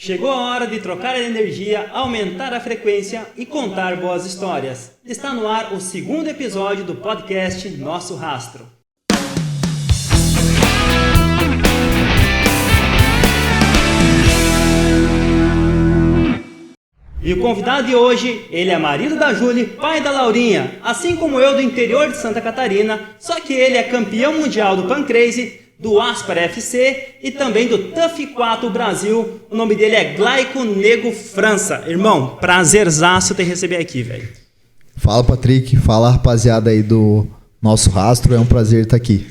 Chegou a hora de trocar a energia, aumentar a frequência e contar boas histórias. Está no ar o segundo episódio do podcast Nosso Rastro. E o convidado de hoje, ele é marido da Júlia, pai da Laurinha, assim como eu do interior de Santa Catarina, só que ele é campeão mundial do Pancrase, do Aspar FC e também do Tough 4 Brasil. O nome dele é Glaico Nego França. Irmão, prazerzaço te receber aqui, velho. Fala, Patrick. Fala, rapaziada aí do Nosso Rastro. É um prazer estar aqui.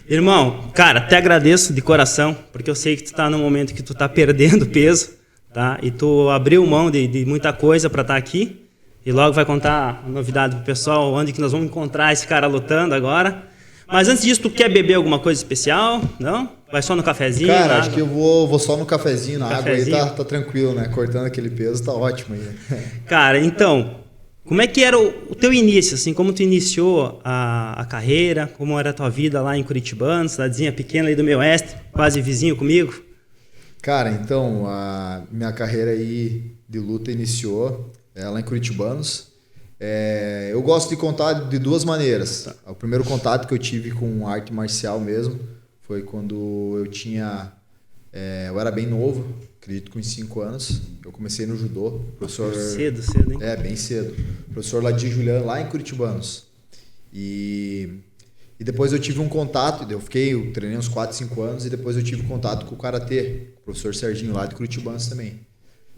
Irmão, cara, te agradeço de coração, porque eu sei que tu tá num momento que tu tá perdendo peso, tá? E tu abriu mão de muita coisa para estar aqui. E logo vai contar a novidade pro pessoal, onde que nós vamos encontrar esse cara lutando agora. Mas antes disso, tu quer beber alguma coisa especial? Não? Vai só no cafezinho? Cara, acho que eu vou só no cafezinho, na água aí tá tranquilo, né? Cortando aquele peso tá ótimo aí. Cara, então, como é que era o teu início, assim? Como tu iniciou a carreira? Como era a tua vida lá em Curitibano, cidadezinha pequena aí do meu oeste, quase vizinho comigo? Cara, então, a minha carreira aí de luta iniciou lá em Curitibanos. Eu gosto de contar de duas maneiras. O primeiro contato que eu tive com arte marcial mesmo foi quando eu tinha... eu era bem novo, acredito com uns 5 anos. Eu comecei no judô. Professor, cedo, hein? Bem cedo. Professor Ladir Juliano, lá em Curitibanos. E depois eu tive um contato, eu treinei uns 4, 5 anos e depois eu tive contato com o Karatê, o professor Serginho lá de Curitibanos também.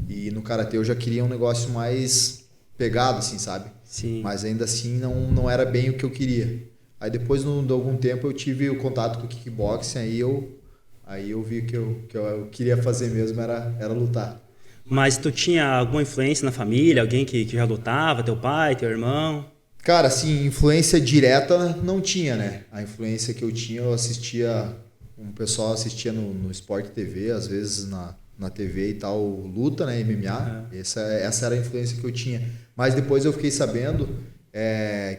E no Karatê eu já queria um negócio mais pegado, assim, sabe? Sim. Mas ainda assim não era bem o que eu queria. Aí depois de algum tempo eu tive o contato com o kickboxing, aí eu vi que eu queria fazer mesmo era lutar. Mas tu tinha alguma influência na família, alguém que já lutava, teu pai, teu irmão? Cara, assim, influência direta não tinha, né? A influência que eu tinha, eu assistia, um pessoal assistia no Sport TV, às vezes na TV e tal, luta, né, MMA. Essa era a influência que eu tinha. Mas depois eu fiquei sabendo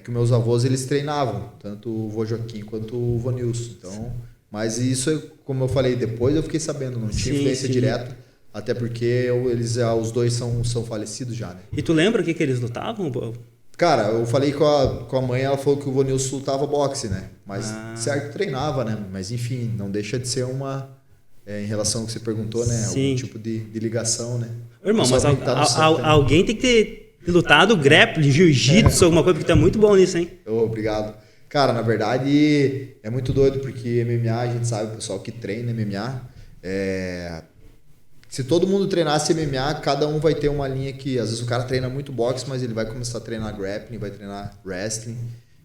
que meus avós, eles treinavam, tanto o vô Joaquim quanto o vô Nilson. Então, mas isso, como eu falei, depois eu fiquei sabendo, não tinha influência direta, até porque os dois são falecidos já, né? E tu lembra o que eles lutavam? Cara, eu falei com a mãe, ela falou que o vô Nilson lutava boxe, né? Mas certo, treinava, né? Mas enfim, não deixa de ser uma... em relação ao que você perguntou, né? Sim. Algum tipo de ligação, né? Irmão, mas alguém tem que ter lutado grappling, jiu-jitsu, alguma coisa, porque tu é muito bom nisso, hein? Obrigado. Cara, na verdade, é muito doido, porque MMA, a gente sabe, o pessoal que treina MMA, se todo mundo treinasse MMA, cada um vai ter uma linha que, às vezes o cara treina muito boxe, mas ele vai começar a treinar grappling, vai treinar wrestling,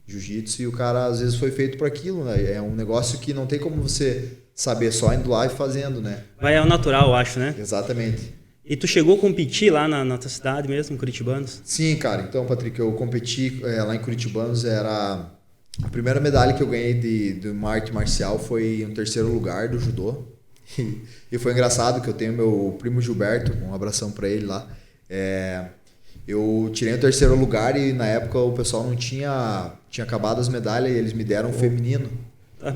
jiu-jitsu, e o cara, às vezes, foi feito para aquilo, né? É um negócio que não tem como você saber só indo lá e fazendo, né? É o natural, eu acho, né? Exatamente. E tu chegou a competir lá na tua cidade mesmo, em Curitibanos? Sim, cara. Então, Patrick, eu competi lá em Curitibanos, era... A primeira medalha que eu ganhei de uma arte marcial foi um 3º lugar do judô. E foi engraçado que eu tenho meu primo Gilberto, um abração pra ele lá. Eu tirei o 3º lugar e na época o pessoal não tinha acabado as medalhas e eles me deram um feminino.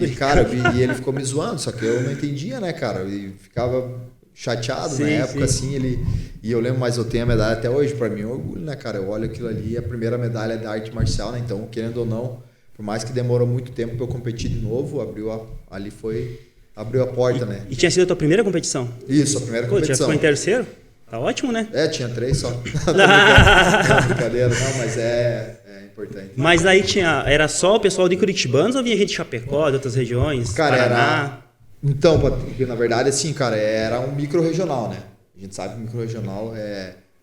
E, cara, e ele ficou me zoando, só que eu não entendia, né, cara? E ficava chateado na época, assim, e eu lembro, mas eu tenho a medalha até hoje, pra mim é um orgulho, né, cara? Eu olho aquilo ali, a primeira medalha da arte marcial, né? Então, querendo ou não, por mais que demorou muito tempo pra eu competir de novo, abriu a porta, né? E tinha sido a tua primeira competição? Isso, a primeira competição. Já ficou em 3º? Tá ótimo, né? Tinha 3 só. Não, brincadeira, não, mas é importante. Mas daí era só o pessoal de Curitibanos ou vinha gente de Chapecó, de outras regiões? Cara, Paraná? Então, Patrick, na verdade, assim, cara, era um micro-regional, né? A gente sabe que o micro-regional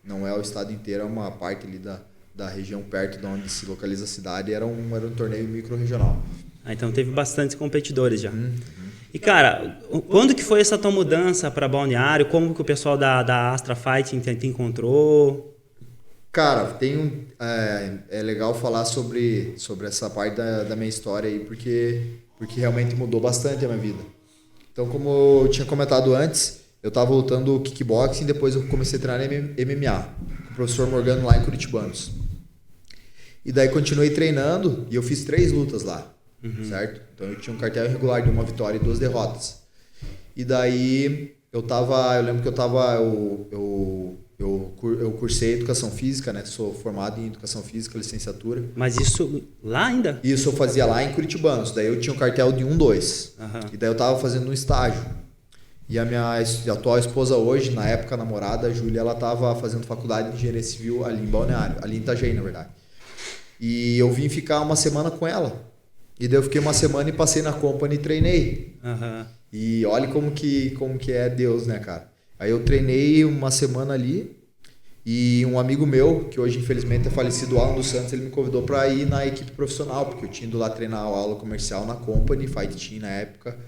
não é o estado inteiro, é uma parte ali da região perto de onde se localiza a cidade, era um torneio micro-regional. Então teve bastantes competidores já. E, cara, quando que foi essa tua mudança para Balneário? Como que o pessoal da Astra Fighting te encontrou? Cara, é legal falar sobre essa parte da minha história aí, porque realmente mudou bastante a minha vida. Então, como eu tinha comentado antes, eu estava lutando kickboxing, depois eu comecei a treinar MMA, com o professor Morgano lá em Curitibanos. E daí continuei treinando e eu fiz 3 lutas lá, certo? Então eu tinha um cartel irregular de 1 vitória e 2 derrotas. E daí eu lembro que eu cursei educação física, né? Sou formado em educação física, licenciatura. Mas isso lá ainda? Isso eu fazia lá em Curitibanos. Daí eu tinha um cartel de 1-2. E daí eu tava fazendo um estágio. E a minha atual esposa hoje, na época namorada, a Júlia, ela tava fazendo faculdade de engenharia civil ali em Balneário, ali em Itajaí, na verdade. E eu vim ficar uma semana com ela. E daí eu fiquei uma semana e passei na company e treinei. E olha como que é Deus, né, cara? Aí eu treinei uma semana ali e um amigo meu, que hoje infelizmente é falecido, o Alan dos Santos, ele me convidou para ir na equipe profissional, porque eu tinha ido lá treinar a aula comercial na company, Fight Team na época.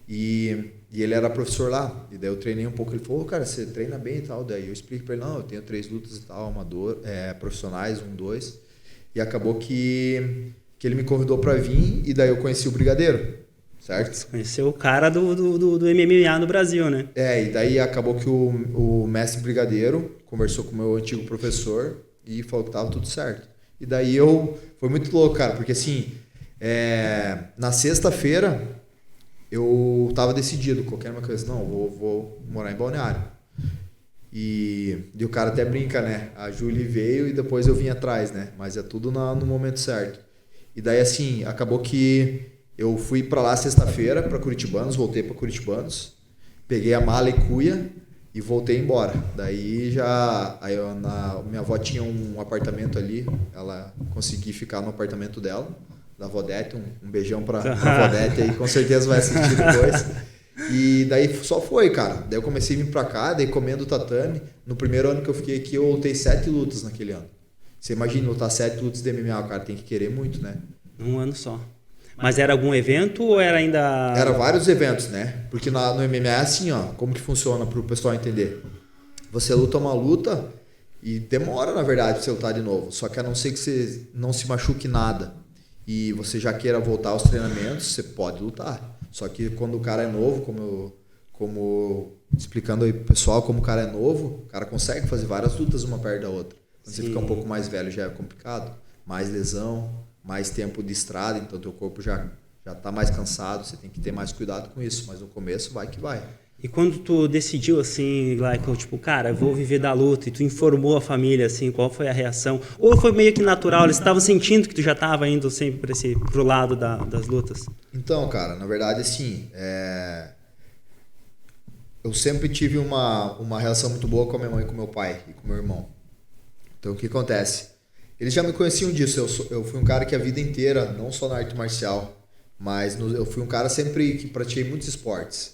E ele era professor lá. E daí eu treinei um pouco. Ele falou, cara, você treina bem e tal. Daí eu explico pra ele, não, eu tenho 3 lutas e tal, amador, profissionais, 1-2. E acabou que ele me convidou pra vir e daí eu conheci o Brigadeiro, certo? Você conheceu o cara do MMA no Brasil, né? E daí acabou que o mestre Brigadeiro conversou com o meu antigo professor e falou que tava tudo certo. E daí foi muito louco, cara, porque assim, na sexta-feira eu tava decidido, qualquer uma coisa, não, vou morar em Balneário. E o cara até brinca, né? A Júlia veio e depois eu vim atrás, né? Mas é tudo no momento certo. E daí, assim, acabou que eu fui pra lá sexta-feira, pra Curitibanos, voltei pra Curitibanos, peguei a mala e cuia e voltei embora. Daí minha avó tinha um apartamento ali, ela consegui ficar no apartamento dela, da Vodete, um beijão pra Vodete aí, com certeza vai assistir depois. E daí só foi, cara. Daí eu comecei a vir pra cá, daí comendo tatame. No primeiro ano que eu fiquei aqui, eu lutei 7 lutas naquele ano. Você imagina lutar 7 lutas de MMA, o cara tem que querer muito, né? Um ano só. Mas era algum evento ou era ainda... Era vários eventos, né? Porque no MMA é assim, ó, como que funciona pro pessoal entender. Você luta uma luta e demora, na verdade, pra você lutar de novo. Só que a não ser que você não se machuque nada e você já queira voltar aos treinamentos, você pode lutar. Só que quando o cara é novo, como explicando aí pro pessoal, como o cara é novo, o cara consegue fazer várias lutas uma perto da outra. Quando você fica um pouco mais velho já é complicado. Mais lesão, mais tempo de estrada, então teu corpo já tá mais cansado, você tem que ter mais cuidado com isso. Mas no começo vai que vai. E quando tu decidiu assim, like, tipo, cara, eu vou viver da luta, e tu informou a família, assim, qual foi a reação? Ou foi meio que natural, eles estavam sentindo que tu já estava indo sempre pro lado das lutas? Então, cara, na verdade, assim, eu sempre tive uma relação muito boa com a minha mãe, com meu pai e com meu irmão. Então, o que acontece? Eles já me conheciam disso, eu fui um cara que a vida inteira, não só na arte marcial, mas eu fui um cara sempre que pratiquei muitos esportes.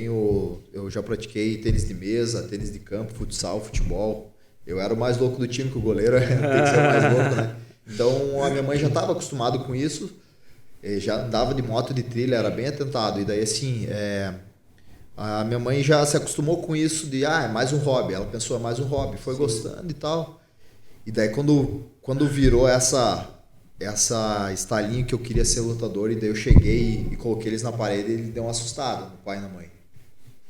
Eu já pratiquei tênis de mesa, tênis de campo, futsal, futebol. Eu era o mais louco do time, que o goleiro tem que ser o mais louco, né? Então a minha mãe já estava acostumada com isso, já andava de moto de trilha, era bem atentado. E daí assim, a minha mãe já se acostumou com isso de, é mais um hobby. Ela pensou, é mais um hobby, foi gostando e tal. E daí quando virou essa estalinho que eu queria ser lutador, e daí eu cheguei e coloquei eles na parede, ele deu uma assustada, no pai e na mãe.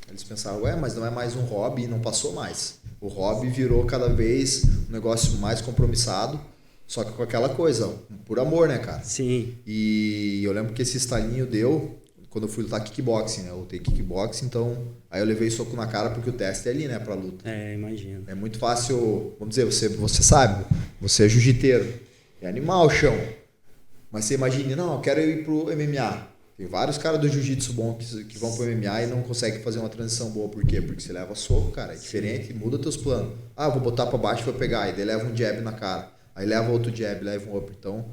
Eles pensaram, mas não é mais um hobby, e não passou mais. O hobby virou cada vez um negócio mais compromissado, só que com aquela coisa, por amor, né, cara? Sim. E eu lembro que esse estalinho deu quando eu fui lutar kickboxing, né? Eu lutei kickboxing, então aí eu levei soco na cara porque o teste é ali, né, pra luta. Imagino. É muito fácil, vamos dizer, você sabe, você é jiu-jiteiro. É animal o chão. Mas você imagina, não, eu quero ir pro MMA. Tem vários caras do jiu-jitsu bom que vão pro MMA e não conseguem fazer uma transição boa. Por quê? Porque você leva soco, cara. É diferente, muda teus planos. Eu vou botar pra baixo e vou pegar. E daí leva um jab na cara. Aí leva outro jab, leva um outro. Então,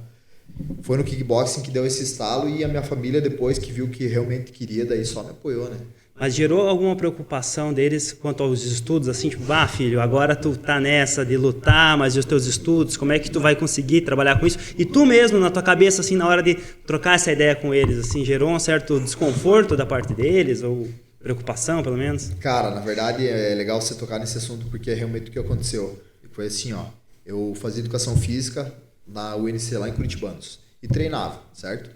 foi no kickboxing que deu esse estalo e a minha família, depois que viu que realmente queria, daí só me apoiou, né? Mas gerou alguma preocupação deles quanto aos estudos, assim, tipo, filho, agora tu tá nessa de lutar, mas e os teus estudos, como é que tu vai conseguir trabalhar com isso? E tu mesmo, na tua cabeça, assim, na hora de trocar essa ideia com eles, assim, gerou um certo desconforto da parte deles, ou preocupação, pelo menos? Cara, na verdade, é legal você tocar nesse assunto, porque é realmente o que aconteceu. Foi assim, ó, eu fazia educação física na UNC lá em Curitibanos, e treinava, certo?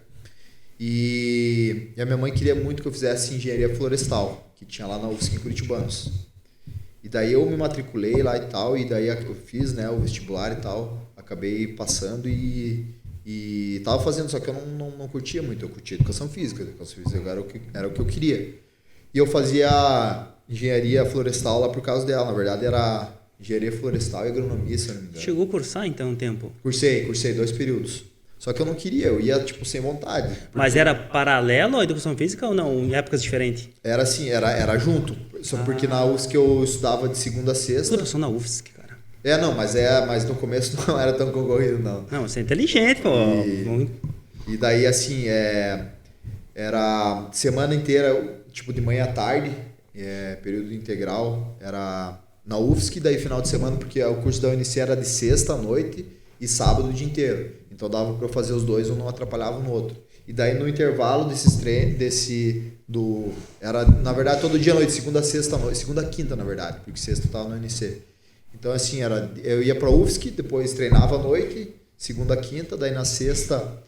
E a minha mãe queria muito que eu fizesse engenharia florestal, que tinha lá na UFSC em Curitibanos. E daí eu me matriculei lá e tal, e daí eu fiz, né, o vestibular e tal, acabei passando e tava fazendo, só que eu não curtia muito, eu curtia educação física era o que eu queria. E eu fazia engenharia florestal lá por causa dela. Na verdade, era engenharia florestal e agronomia, se eu não me engano. Chegou a cursar, então, um tempo? Cursei 2 períodos. Só que eu não queria, eu ia, tipo, sem vontade. Mas era paralelo à educação física ou não? Em épocas diferentes? Era assim, era junto. Só porque na UFSC eu estudava de segunda a sexta. Puta, eu sou na UFSC, cara. Mas no começo não era tão concorrido, não. Não, você é inteligente, pô. E daí, assim, era semana inteira, tipo, de manhã à tarde, período integral, era na UFSC, daí final de semana, porque o curso da UNC era de sexta à noite e sábado o dia inteiro. Então dava para eu fazer os dois, um não atrapalhava no outro. E daí no intervalo desses treinos, era na verdade todo dia à noite, segunda a sexta à noite, segunda a quinta na verdade, porque sexta eu tava no UNC. Então assim, eu ia para UFSC, depois treinava à noite, segunda a quinta, daí na sexta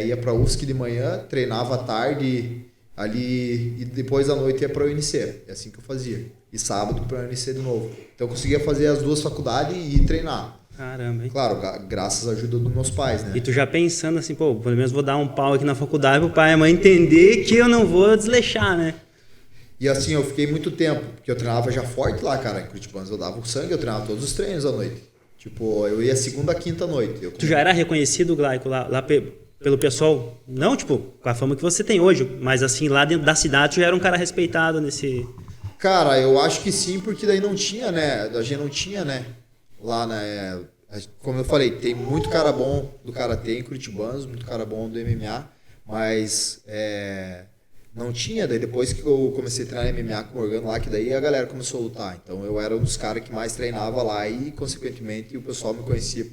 ia para UFSC de manhã, treinava à tarde ali e depois à noite ia para a UNC. É assim que eu fazia. E sábado para a UNC de novo. Então eu conseguia fazer as duas faculdades e treinar. Caramba, hein? Claro, graças à ajuda dos meus pais, né? E tu já pensando assim, pô, pelo menos vou dar um pau aqui na faculdade pro pai e a mãe entender que eu não vou desleixar, né? E assim, eu fiquei muito tempo, porque eu treinava já forte lá, cara, em Curitiba. Eu dava o sangue, eu treinava todos os treinos à noite. Tipo, eu ia segunda a quinta à noite. Tu já era reconhecido, Glaico, lá pelo pessoal? Não, tipo, com a fama que você tem hoje, mas assim, lá dentro da cidade tu já era um cara respeitado nesse... Cara, eu acho que sim, porque daí não tinha, né? A gente não tinha, né? Lá, né? Como eu falei, tem muito cara bom do karatê em Curitibanos, muito cara bom do MMA, mas não tinha. Daí depois que eu comecei a treinar MMA com o Morgano lá, que daí a galera começou a lutar. Então eu era um dos caras que mais treinava lá e, consequentemente, o pessoal me conhecia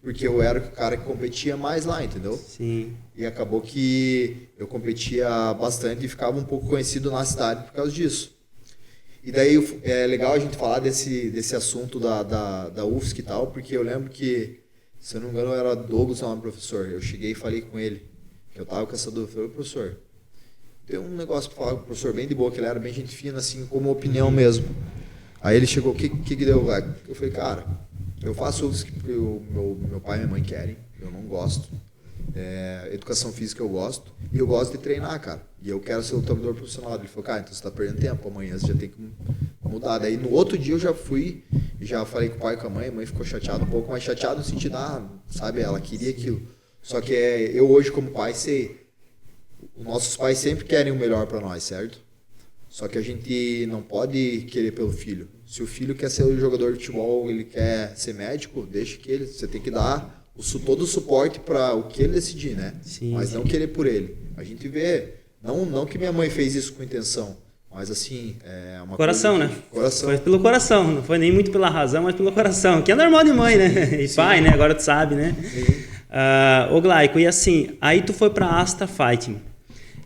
porque eu era o cara que competia mais lá, entendeu? Sim. E acabou que eu competia bastante e ficava um pouco conhecido na cidade por causa disso. E daí é legal a gente falar desse assunto da UFSC e tal, porque eu lembro que, se eu não me engano, era Douglas, o professor. Eu cheguei e falei com ele, que eu tava com essa dúvida. Eu falei, professor, tem um negócio pra falar com o professor bem de boa, que ele era bem gente fina, assim, como opinião mesmo. Aí ele chegou, o que deu, Glaico? Eu falei, cara, eu faço UFSC porque meu pai e minha mãe querem, eu não gosto. Educação física eu gosto, e eu gosto de treinar, cara. E eu quero ser lutador profissional. Ele falou, cara, então você tá perdendo tempo, amanhã você já tem que mudar. Daí no outro dia eu já fui, e já falei com o pai e com a mãe ficou chateada, um pouco mais chateada no sentido, sabe, ela queria aquilo. Só que eu hoje como pai sei, os nossos pais sempre querem o melhor para nós, certo? Só que a gente não pode querer pelo filho. Se o filho quer ser jogador de futebol, ele quer ser médico, deixa que você tem que dar todo o suporte para o que ele decidir, né? Sim, mas não querer por ele. A gente vê, não que minha mãe fez isso com intenção, mas assim, uma coração, coisa né? Coração. Foi pelo coração, não foi nem muito pela razão, mas pelo coração, que é normal de mãe, né? E pai, né? Agora tu sabe, né? Ô Glaico, e assim, aí tu foi pra Asta Fighting.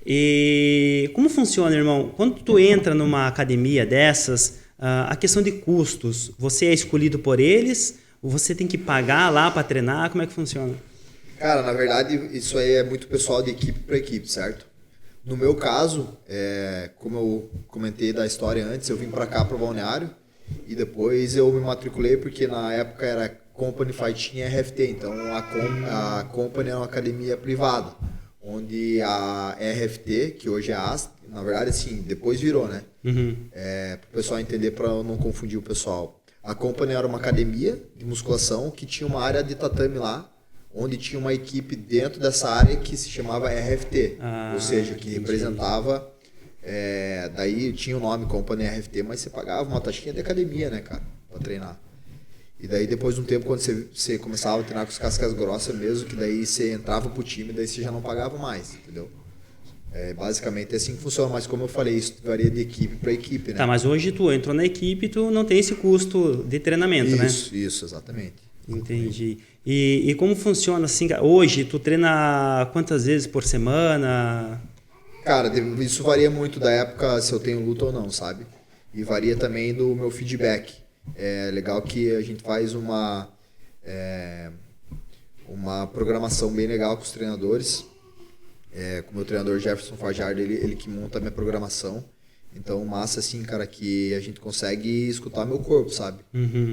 E como funciona, irmão? Quando tu entra numa academia dessas, a questão de custos, você é escolhido por eles? Ou você tem que pagar lá para treinar? Como é que funciona? Cara, na verdade, isso aí é muito pessoal de equipe para equipe, certo? No meu caso, como eu comentei da história antes, eu vim para cá, para o Balneário, e depois eu me matriculei porque na época era Company Fighting RFT, então a Company é uma academia privada, onde a RFT, que hoje é a AST, na verdade, assim, depois virou, né? Para o pessoal entender, para eu não confundir o pessoal. A Company era uma academia de musculação que tinha uma área de tatame lá, onde tinha uma equipe dentro dessa área que se chamava RFT, ou seja, que representava, daí tinha o nome Company RFT, mas você pagava uma taxinha de academia, né, cara, para treinar. E daí depois de um tempo, quando você começava a treinar com os cascas grossas mesmo, que daí você entrava pro time, daí você já não pagava mais, entendeu? Basicamente é assim que funciona, mas como eu falei, isso varia de equipe para equipe, né? Tá, mas hoje tu entrou na equipe, tu não tem esse custo de treinamento, né? Isso, exatamente. Entendi. E como funciona assim, hoje tu treina quantas vezes por semana? Cara, isso varia muito da época, se eu tenho luta ou não, sabe? E varia também do meu feedback. É legal que a gente faz uma programação bem legal com os treinadores. Com o meu treinador Jefferson Fajardo, ele que monta a minha programação. Então, massa assim, cara, que a gente consegue escutar meu corpo, sabe?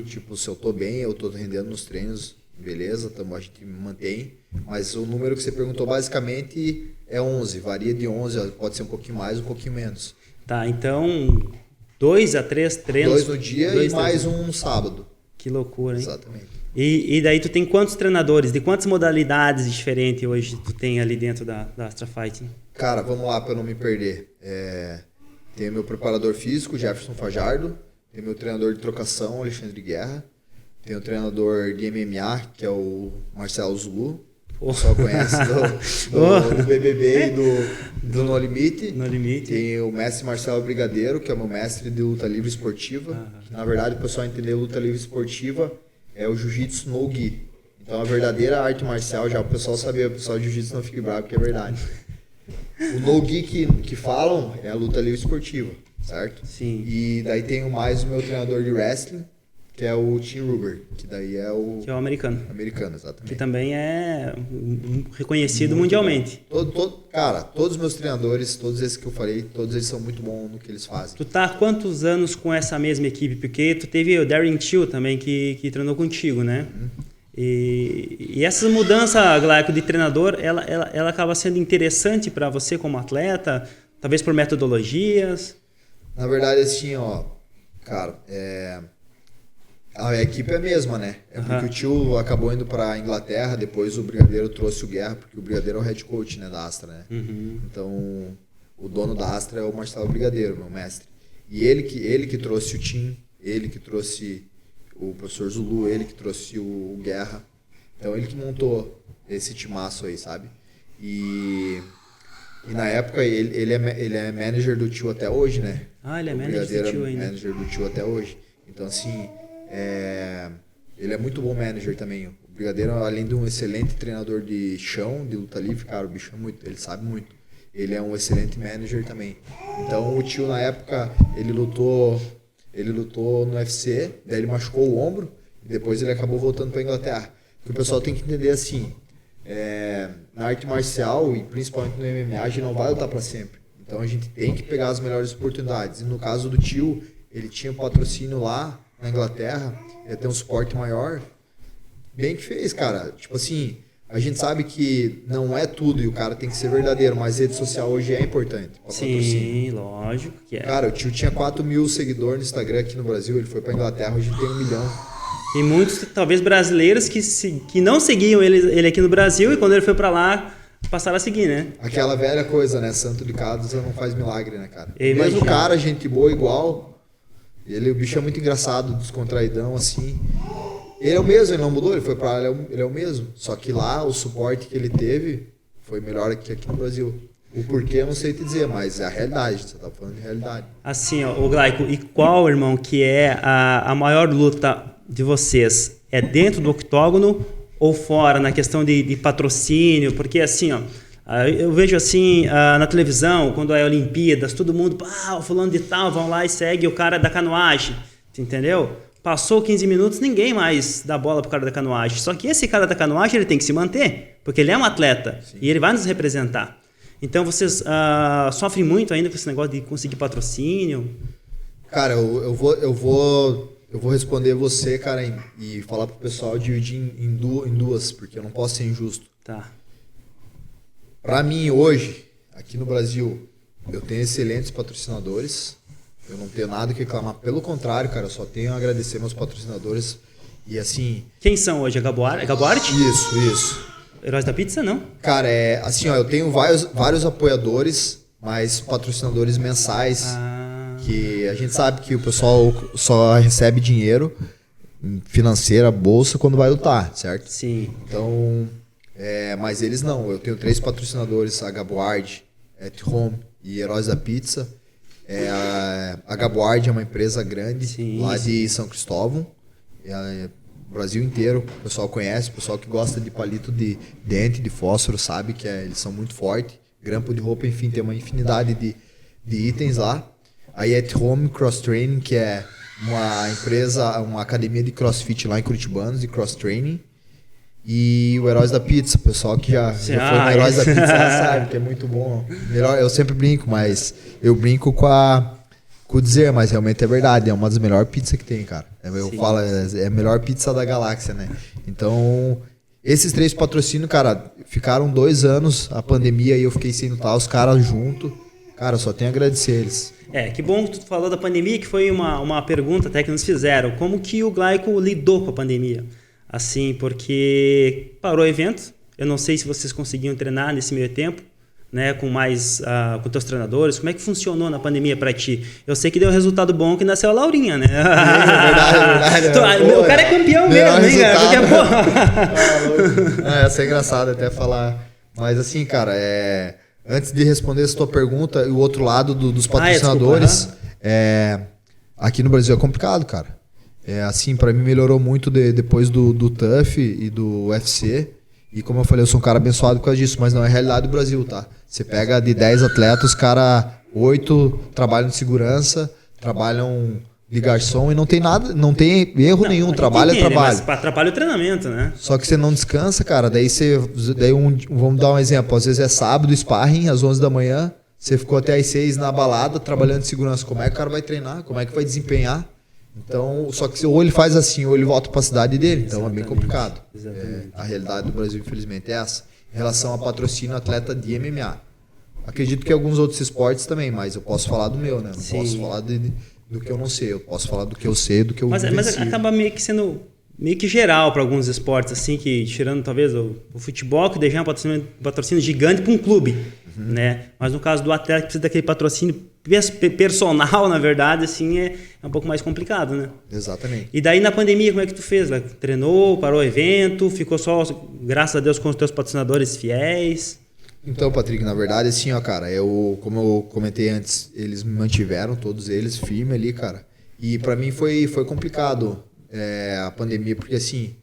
Tipo, se eu tô bem, eu tô rendendo nos treinos, beleza, a gente mantém. Mas o número que você perguntou basicamente é 11, varia de 11, pode ser um pouquinho mais, um pouquinho menos. Tá, então 2 a 3 treinos. 2 no dia dois e mais treinos. um no sábado. Que loucura, hein? Exatamente. E daí tu tem quantos treinadores? De quantas modalidades diferentes hoje tu tem ali dentro da Astra Fighting? Cara, vamos lá para eu não me perder. Tem o meu preparador físico, Jefferson Fajardo. Tem meu treinador de trocação, Alexandre Guerra. Tem o treinador de MMA, que é o Marcelo Zulu. O pessoal conhece do BBB e do No Limite. No Limite. Tem o mestre Marcelo Brigadeiro, que é o meu mestre de luta livre esportiva. Que, na verdade, o pessoal entender luta livre esportiva é o jiu-jitsu no gi. Então, a verdadeira arte marcial, já o pessoal sabia, o pessoal de jiu-jitsu não fique bravo, porque é verdade. O no gi que falam é a luta livre esportiva, certo? Sim. E daí tem mais o meu treinador de wrestling, que é o Tim Ruber, que daí é o... Que é o americano. Americano, exatamente. Que também é reconhecido mundialmente. Cara, todos os meus treinadores, todos esses que eu falei, todos eles são muito bons no que eles fazem. Tu tá há quantos anos com essa mesma equipe? Porque tu teve o Darren Till também, que treinou contigo, né? E essa mudança, Glauco, de treinador, ela acaba sendo interessante para você como atleta? Talvez por metodologias? Na verdade, assim, ó, cara, a equipe é a mesma, né? Porque o Tio acabou indo para Inglaterra, depois o Brigadeiro trouxe o Guerra, porque o Brigadeiro é o head coach, né, da Astra, né? Então, o dono da Astra é o Marcelo Brigadeiro, meu mestre. E ele que trouxe o Tim, ele que trouxe o professor Zulu, ele que trouxe o Guerra. Então, ele que montou esse timaço aí, sabe? E na época, ele é manager do Tio até hoje, né? Ah, ele é manager do Tio ainda. Manager do Tio até hoje. Então, assim... ele é muito bom manager também. O Brigadeiro, além de um excelente treinador de chão, de luta livre, cara, o bicho é muito, ele sabe muito. Ele é um excelente manager também. Então o Tio, na época, ele lutou no UFC, daí ele machucou o ombro e depois ele acabou voltando para a Inglaterra. O que o pessoal tem que entender assim, na arte marcial e principalmente no MMA, a gente não vai lutar para sempre. Então a gente tem que pegar as melhores oportunidades. E no caso do Tio, ele tinha um patrocínio lá na Inglaterra, ia ter um suporte maior, bem que fez, cara. Tipo assim, a gente sabe que não é tudo e o cara tem que ser verdadeiro, mas rede social hoje é importante. Sim, lógico que é. Cara, o Tio tinha 4 mil seguidores no Instagram aqui no Brasil, ele foi pra Inglaterra, hoje ele tem 1 milhão. E muitos, talvez, brasileiros que não seguiam ele aqui no Brasil e quando ele foi pra lá, passaram a seguir, né? Aquela velha coisa, né? Santo de casa não faz milagre, né, cara? Eu mesmo imagino. cara, gente boa igual... o bicho é muito engraçado, descontraidão, assim. Ele é o mesmo, ele não mudou, ele foi pra lá, ele é o mesmo. Só que lá, o suporte que ele teve foi melhor que aqui no Brasil. O porquê eu não sei te dizer, mas é a realidade, você tá falando de realidade. Assim, ó, o Glauco, e qual, irmão, que é a maior luta de vocês? É dentro do octógono ou fora, na questão de patrocínio? Porque assim, ó, eu vejo assim na televisão, quando é Olimpíadas, todo mundo, o fulano de tal, vão lá e segue o cara da canoagem, entendeu? Passou 15 minutos, ninguém mais dá bola pro cara da canoagem. Só que esse cara da canoagem, ele tem que se manter, porque ele é um atleta. Sim. E ele vai nos representar. Então vocês sofrem muito ainda com esse negócio de conseguir patrocínio? Cara, eu vou responder você, cara, e falar pro pessoal dividir em duas, porque eu não posso ser injusto. Tá. Pra mim, hoje, aqui no Brasil, eu tenho excelentes patrocinadores. Eu não tenho nada que reclamar. Pelo contrário, cara, eu só tenho a agradecer meus patrocinadores. E assim... Quem são hoje? É Gaboarte? Isso. Heróis da Pizza, não? Cara, assim, ó, eu tenho vários apoiadores, mas patrocinadores mensais. Que a gente sabe que o pessoal só recebe dinheiro financeiro, bolsa, quando vai lutar, certo? Sim. Então... mas eles não. Eu tenho 3 patrocinadores, a Gaboard, At Home e Heróis da Pizza. A Gaboard é uma empresa grande, sim, lá de São Cristóvão. O Brasil inteiro, o pessoal conhece, o pessoal que gosta de palito de dente, de fósforo, sabe que eles são muito fortes. Grampo de roupa, enfim, tem uma infinidade de itens lá. A At Home Cross Training, que é uma empresa, uma academia de crossfit lá em Curitibanos, de cross training. E o Heróis da Pizza, o pessoal que já foi no Heróis da Pizza já sabe que é muito bom. Melhor, eu sempre brinco, mas eu brinco com o dizer, mas realmente é verdade, é uma das melhores pizzas que tem, cara. Eu falo, é a melhor pizza da galáxia, né? Então, esses 3 patrocínios, cara, ficaram 2 anos, a pandemia, e eu fiquei sem lutar, os caras junto. Cara, só tenho a agradecer eles. Que bom que tu falou da pandemia, que foi uma pergunta até que nos fizeram. Como que o Glaico lidou com a pandemia? Assim, porque parou o evento, eu não sei se vocês conseguiam treinar nesse meio tempo, né, com teus treinadores. Como é que funcionou na pandemia para ti? Eu sei que deu resultado bom que nasceu a Laurinha, né? É verdade. O cara é campeão mesmo, hein, cara? Essa é engraçado até falar. Mas assim, cara, antes de responder essa tua pergunta, o outro lado dos patrocinadores, aqui no Brasil é complicado, cara. Assim, para mim melhorou muito depois do TUF e do UFC. E como eu falei, eu sou um cara abençoado por causa disso, mas não é a realidade do Brasil, tá? Você pega de 10 atletas, os caras 8 trabalham de segurança, trabalham de garçom e não tem nada, não tem erro nenhum, trabalho é trabalho. Mas atrapalha o treinamento, né? Só que você não descansa, cara, vamos dar um exemplo, às vezes é sábado, sparring, às 11 da manhã, você ficou até às 6 na balada, trabalhando de segurança, como é que o cara vai treinar, como é que vai desempenhar? Então, só que ou ele faz assim, ou ele volta para a cidade dele. Então exatamente, é bem complicado. A realidade do Brasil, infelizmente, é essa. Em relação a patrocínio atleta de MMA. Acredito que alguns outros esportes também, mas eu posso falar do meu, né? Não posso falar do que eu não sei. Eu posso falar do que eu sei, do que eu Mas acaba meio que sendo meio que geral para alguns esportes, assim, que tirando talvez o futebol, que deixa um patrocínio gigante para um clube, né? Mas no caso do atleta que precisa daquele patrocínio personal, na verdade, assim, é um pouco mais complicado, né? Exatamente. E daí na pandemia, como é que tu fez? Treinou, parou o evento, ficou só, graças a Deus, com os teus patrocinadores fiéis? Então, Patrick, na verdade, assim, ó, cara, como eu comentei antes, eles me mantiveram, todos eles, firme ali, cara. E pra mim foi complicado a pandemia, porque assim,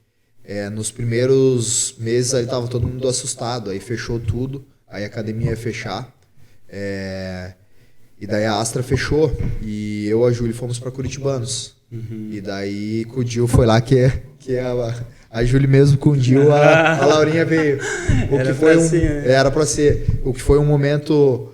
nos primeiros meses aí tava todo mundo assustado, aí fechou tudo, aí a academia ia fechar, e daí a Astra fechou e eu e a Júlia fomos para Curitibanos. E daí com o Dil foi lá que a Júlia mesmo com o Dil, a Laurinha veio. Era para ser. O que foi um momento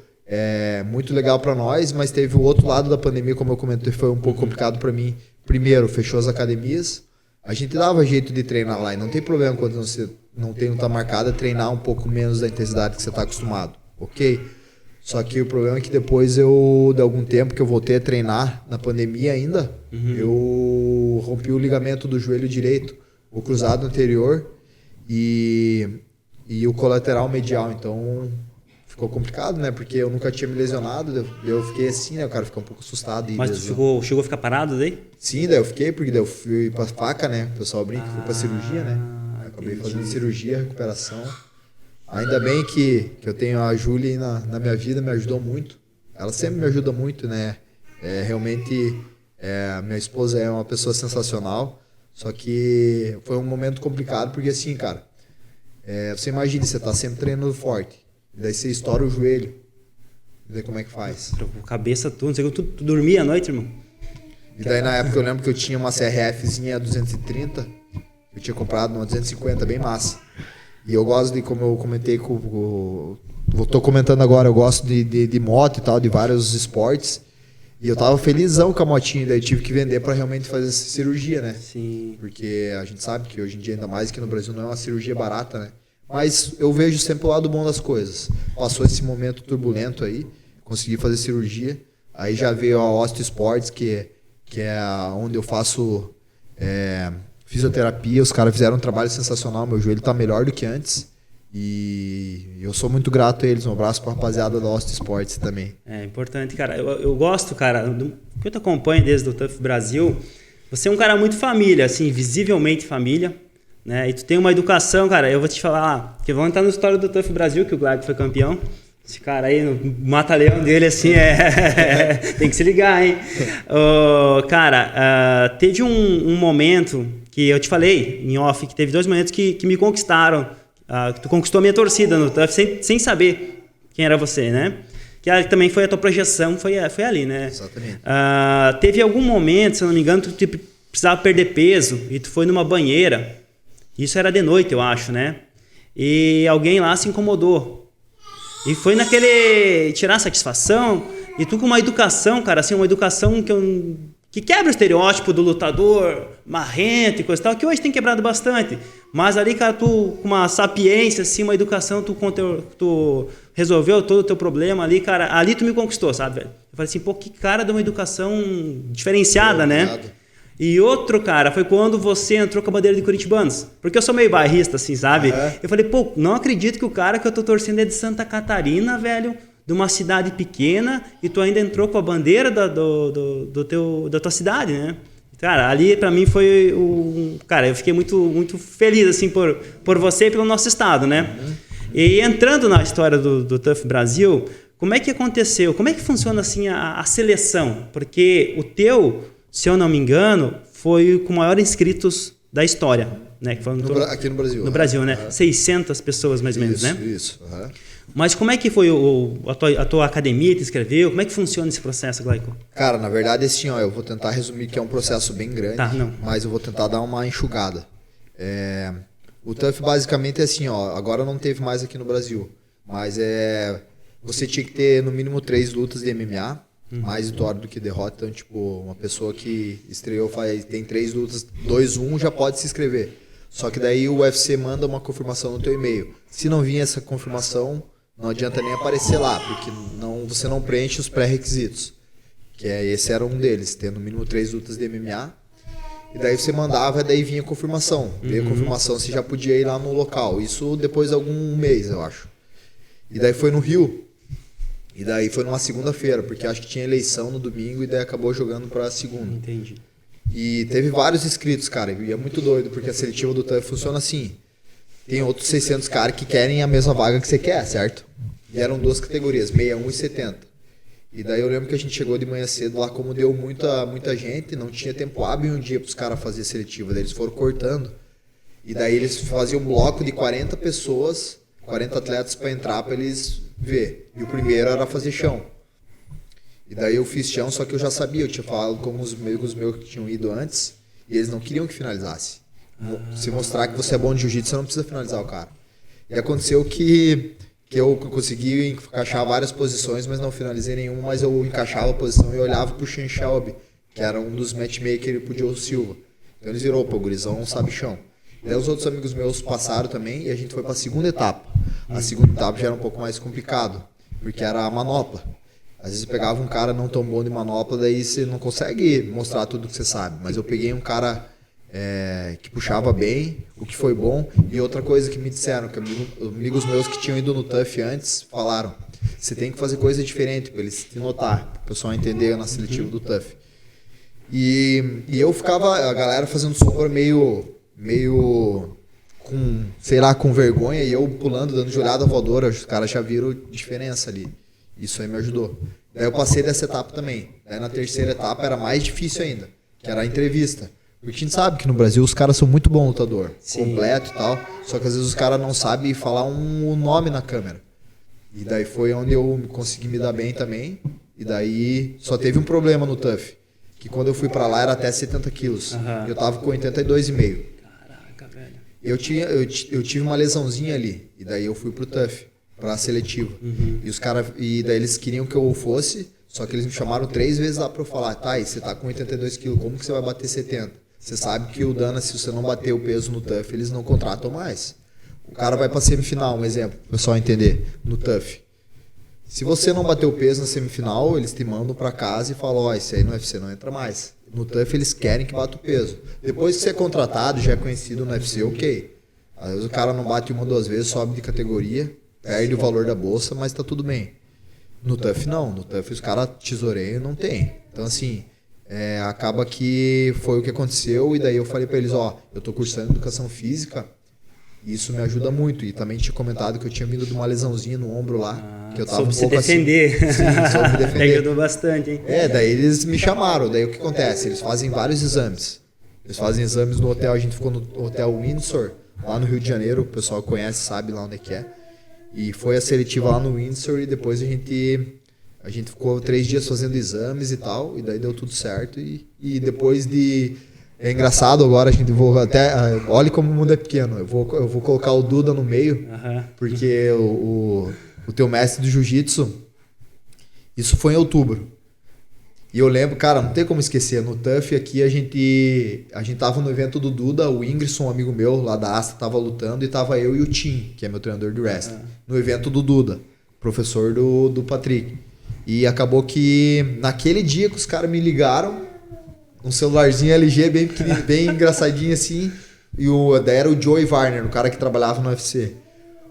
muito legal para nós, mas teve o outro lado da pandemia, como eu comentei, foi um pouco complicado para mim. Primeiro, fechou as academias. A gente dava jeito de treinar lá e não tem problema quando você não tá marcado, treinar um pouco menos da intensidade que você está acostumado, ok? Só que o problema é que depois de algum tempo que eu voltei a treinar, na pandemia ainda, eu rompi o ligamento do joelho direito, o cruzado anterior e o colateral medial. Então ficou complicado, né? Porque eu nunca tinha me lesionado, eu fiquei assim, né? O cara fica um pouco assustado. Mas tu chegou a ficar parado daí? Sim, daí eu fiquei, porque daí eu fui pra faca, né? O pessoal brinca que fui pra cirurgia, né? Acabei fazendo cirurgia, recuperação. Ainda bem que eu tenho a Júlia na minha vida, me ajudou muito. Ela sempre me ajuda muito, né? Realmente, minha esposa é uma pessoa sensacional. Só que foi um momento complicado, porque assim, cara, você imagina, você tá sempre treinando forte. Daí você estoura o joelho. E daí como é que faz? Cabeça tudo, não sei como tu dormia à noite, irmão. E daí na época eu lembro que eu tinha uma CRFzinha 230. Eu tinha comprado uma 250, bem massa. E eu gosto de, como eu comentei tô comentando agora, eu gosto de moto e tal, de vários esportes. E eu tava felizão com a motinha, daí tive que vender para realmente fazer essa cirurgia, né? Sim. Porque a gente sabe que hoje em dia, ainda mais que no Brasil, não é uma cirurgia barata, né? Mas eu vejo sempre o lado bom das coisas. Passou esse momento turbulento aí, consegui fazer cirurgia. Aí já veio a Osteo Sports, que é onde eu faço fisioterapia. Os caras fizeram um trabalho sensacional, meu joelho tá melhor do que antes. E eu sou muito grato a eles. Um abraço pra rapaziada da Osteo Sports também. É importante, cara. Eu gosto, cara, do que eu te acompanho desde o TUF Brasil. Você é um cara muito família, assim, visivelmente família, né? E tu tem uma educação, cara. Eu vou te falar, que vamos entrar na história do TUF Brasil, que o Glaico foi campeão. Esse cara aí, o mata-leão dele, assim, tem que se ligar, hein? Cara, teve um momento que eu te falei, em off, que teve 2 momentos que me conquistaram. Que tu conquistou a minha torcida no TUF sem saber quem era você, né? Que também foi a tua projeção, foi ali, né? Exatamente. Teve algum momento, se eu não me engano, tu precisava perder peso e tu foi numa banheira. Isso era de noite, eu acho, né? E alguém lá se incomodou. E foi naquele tirar satisfação. E tu com uma educação, cara, assim, uma educação que que quebra o estereótipo do lutador marrento e coisa e tal, que hoje tem quebrado bastante. Mas ali, cara, tu com uma sapiência, assim, uma educação, tu resolveu todo o teu problema ali, cara. Ali tu me conquistou, sabe, velho? Eu falei assim, pô, que cara de uma educação diferenciada, né? E outro, cara, foi quando você entrou com a bandeira de Curitibanos. Porque eu sou meio bairrista, assim, sabe? Eu falei, pô, não acredito que o cara que eu tô torcendo é de Santa Catarina, velho, de uma cidade pequena, e tu ainda entrou com a bandeira da tua cidade, né? Cara, ali pra mim foi cara, eu fiquei muito feliz, assim, por você e pelo nosso estado, né? E entrando na história do TUF Brasil, como é que aconteceu? Como é que funciona, assim, a seleção? Porque o teu, se eu não me engano, foi com maior inscritos da história, né? Que foi aqui no Brasil. No Brasil, né? 600 pessoas, mais ou menos, né? Isso. Mas como é que foi a tua academia te inscreveu? Como é que funciona esse processo, Glaico? Cara, na verdade, assim, ó, eu vou tentar resumir que é um processo bem grande, mas eu vou tentar dar uma enxugada. O TUF basicamente é assim, ó, agora não teve mais aqui no Brasil, mas você tinha que ter no mínimo 3 lutas de MMA, mais vitória do que derrota. Então, tipo, uma pessoa que estreou tem 3 lutas, 2-1, já pode se inscrever. Só que daí o UFC manda uma confirmação no teu e-mail. Se não vir essa confirmação, não adianta nem aparecer lá, porque você não preenche os pré-requisitos. Esse era um deles, ter no mínimo 3 lutas de MMA. E daí você mandava, daí vinha a confirmação. Veio a confirmação, você já podia ir lá no local. Isso depois de algum mês, eu acho. E daí foi no Rio. E daí foi numa segunda-feira, porque acho que tinha eleição no domingo e daí acabou jogando pra segunda. Entendi. E teve vários inscritos, cara, e é muito doido, porque a seletiva do TUF funciona assim. Tem outros 600 caras que querem a mesma vaga que você quer, certo? E eram 2 categorias, 61 e 70. E daí eu lembro que a gente chegou de manhã cedo lá, como deu muita gente, não tinha tempo hábil um dia pros caras fazer seletiva, daí eles foram cortando. E daí eles faziam um bloco de 40 pessoas, 40 atletas pra entrar, pra eles ver. E o primeiro era fazer chão. E daí eu fiz chão, só que eu já sabia, eu tinha falado com uns amigos meus que tinham ido antes, e eles não queriam que finalizasse. Se mostrar que você é bom de jiu-jitsu, você não precisa finalizar o cara. E aconteceu que eu consegui encaixar várias posições, mas não finalizei nenhuma, mas eu encaixava a posição e olhava pro Sean Shelby, que era um dos matchmakers pro Joe Silva. Então eles viram, pô, o gurizão sabe chão. E daí os outros amigos meus passaram também, e a gente foi pra segunda etapa. A segunda etapa já era um pouco mais complicado, porque era a manopla. Às vezes pegava um cara não tão bom de manopla, daí você não consegue mostrar tudo que você sabe. Mas eu peguei um cara que puxava bem, o que foi bom. E outra coisa que me disseram, que amigos meus que tinham ido no TUF antes falaram, você tem que fazer coisa diferente para eles te notar, para o pessoal entender na seletiva do TUF. E eu ficava, a galera fazendo sombra meio com, sei lá, com vergonha, e eu pulando, dando jurada voadora, os caras já viram diferença ali. Isso aí me ajudou. Daí eu passei dessa etapa também. Daí na terceira etapa era mais difícil ainda, que era a entrevista. Porque a gente sabe que no Brasil os caras são muito bons lutador, completo e tal, só que às vezes os caras não sabem falar um nome na câmera. E daí foi onde eu consegui me dar bem também. E daí só teve um problema no TUF, que quando eu fui pra lá era até 70 quilos. Eu tava com 82,5. Caraca, velho. Eu tive uma lesãozinha ali, e daí eu fui pro TUF, pra seletiva. E daí eles queriam que eu fosse, só que eles me chamaram 3 vezes lá pra eu falar, tá, e você tá com 82 quilos, como que você vai bater 70? Você sabe que o Dana, se você não bater o peso no TUF, eles não contratam mais. O cara vai pra semifinal, um exemplo, pro pessoal entender, no TUF. Se você não bater o peso na semifinal, eles te mandam pra casa e falam, ó, esse aí no UFC não entra mais. No TUF eles querem que bata o peso. Depois que você é contratado, já é conhecido no UFC, ok. Às vezes o cara não bate 1 ou 2 vezes, sobe de categoria, perde o valor da bolsa, mas tá tudo bem. No TUF não, no TUF os caras tesoureiam e não tem. Então assim, acaba que foi o que aconteceu, e daí eu falei pra eles, ó, eu tô cursando educação física, e isso me ajuda muito. E também tinha comentado que eu tinha vindo de uma lesãozinha no ombro lá, que eu tava um pouco defender. Assim. Sim, soube me defender. Ajudou bastante, hein? Daí eles me chamaram, daí o que acontece? Eles fazem vários exames. Eles fazem exames no hotel, a gente ficou no hotel Windsor, lá no Rio de Janeiro, o pessoal conhece, sabe lá onde é que é. E foi a seletiva lá no Windsor, e depois a gente ficou 3 dias fazendo exames e tal, e daí deu tudo certo. E depois de... É engraçado agora, a gente olha como o mundo é pequeno. Eu vou colocar o Duda no meio, porque o teu mestre do jiu-jitsu, isso foi em outubro. E eu lembro, cara, não tem como esquecer, no TUF aqui a gente tava no evento do Duda, o Ingrisson, um amigo meu lá da Asta, tava lutando e tava eu e o Tim, que é meu treinador de wrestling, no evento do Duda, professor do Patrick. E acabou que naquele dia que os caras me ligaram, um celularzinho LG bem pequenininho, bem engraçadinho assim, daí era o Joey Warner, o cara que trabalhava no UFC.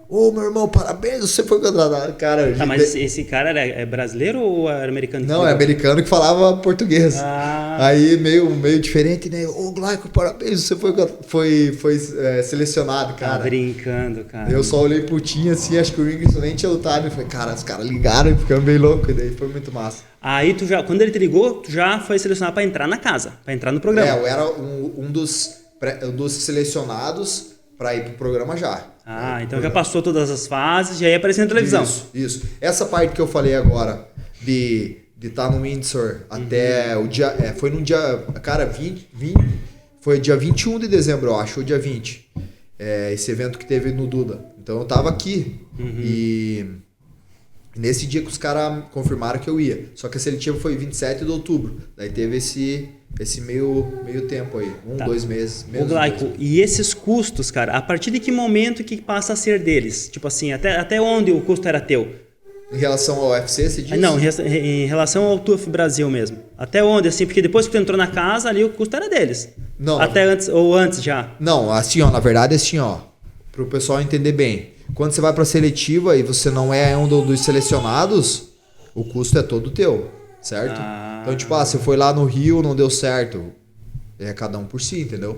Ô, meu irmão, parabéns, você foi contratado. Cara, mas esse cara é brasileiro ou era americano? Não, é americano que falava português. Ah. Aí meio diferente, né? Ô, Glaico, parabéns, você foi selecionado, cara. Tá brincando, cara. Eu só olhei pro Tim assim, acho que o Ringson nem tinha lutado. Eu falei, cara, os caras ligaram e ficamos bem loucos. E daí foi muito massa. Aí quando ele te ligou, tu já foi selecionado pra entrar na casa, pra entrar no programa. Eu era um dos selecionados pra ir pro programa já. Então já passou todas as fases, já ia aparecer na televisão. Isso. Essa parte que eu falei agora, de estar no Windsor até o dia... foi no dia... Cara, foi dia 21 de dezembro, eu acho, ou dia 20. Esse evento que teve no Duda. Então eu tava aqui. E nesse dia que os caras confirmaram que eu ia. Só que a seletiva foi 27 de outubro. Daí teve esse meio tempo aí. 2 meses. Ô, Glaico, e esses custos, cara, a partir de que momento que passa a ser deles? Tipo assim, até onde o custo era teu? Em relação ao UFC, você diz? Não, em relação ao TUF Brasil mesmo. Até onde, assim? Porque depois que tu entrou na casa, ali o custo era deles. Não. Até antes, ou antes já? Não, assim, ó, na verdade, assim, ó, pro pessoal entender bem. Quando você vai pra seletiva e você não é um dos selecionados, o custo é todo teu, certo? Então, tipo, você foi lá no Rio, não deu certo. É cada um por si, entendeu?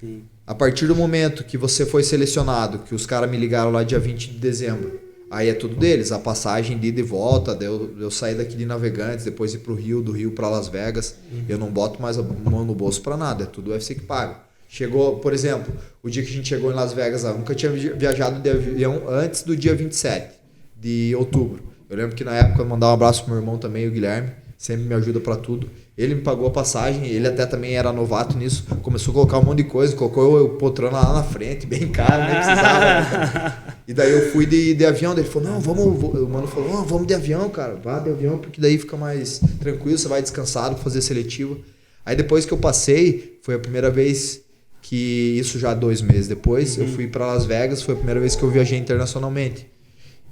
Sim. A partir do momento que você foi selecionado, que os caras me ligaram lá dia 20 de dezembro, aí é tudo deles. A passagem de ida e volta, eu sair daqui de Navegantes, depois ir pro Rio, do Rio pra Las Vegas. Eu não boto mais a mão no bolso pra nada, é tudo o UFC que paga. Chegou, por exemplo, o dia que a gente chegou em Las Vegas, eu nunca tinha viajado de avião antes do dia 27 de outubro. Eu lembro que na época eu mandava um abraço pro meu irmão também, o Guilherme, sempre me ajuda pra tudo. Ele me pagou a passagem, ele até também era novato nisso, começou a colocar um monte de coisa, colocou o poltrona lá na frente, bem caro, nem precisava. Né? E daí eu fui de avião, daí ele falou, não, o mano falou, vamos de avião, cara, vá de avião, porque daí fica mais tranquilo, você vai descansado pra fazer seletivo. Aí depois que eu passei, foi a primeira vez que, isso já 2 meses depois, eu fui pra Las Vegas, foi a primeira vez que eu viajei internacionalmente.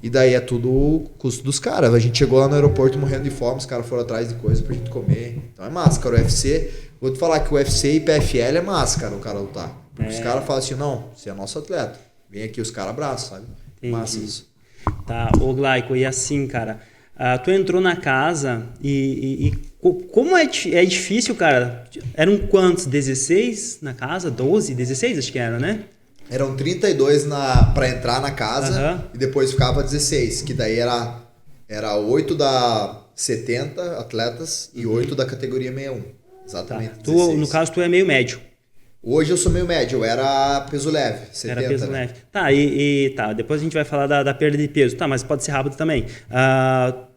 E daí é tudo o custo dos caras. A gente chegou lá no aeroporto morrendo de fome, os caras foram atrás de coisa pra gente comer. Então é massa, cara. O UFC, vou te falar que o UFC e PFL é massa, cara, o cara lutar. Porque os caras falam assim, não, você é nosso atleta. Vem aqui, os caras abraçam, sabe? Entendi. Massa isso. Tá, ô Glaico, e assim, cara, tu entrou na casa e como é difícil, cara? Eram quantos? 16 na casa? 12? 16 acho que era, né? Eram 32 pra entrar na casa e depois ficava 16, que daí era 8 da 70 atletas e 8 da categoria 61. Exatamente. Tá. No caso, tu é meio médio. Hoje eu sou meio médio, eu era peso leve, 70. Era peso leve. Tá, tá, depois a gente vai falar da perda de peso. Tá, mas pode ser rápido também.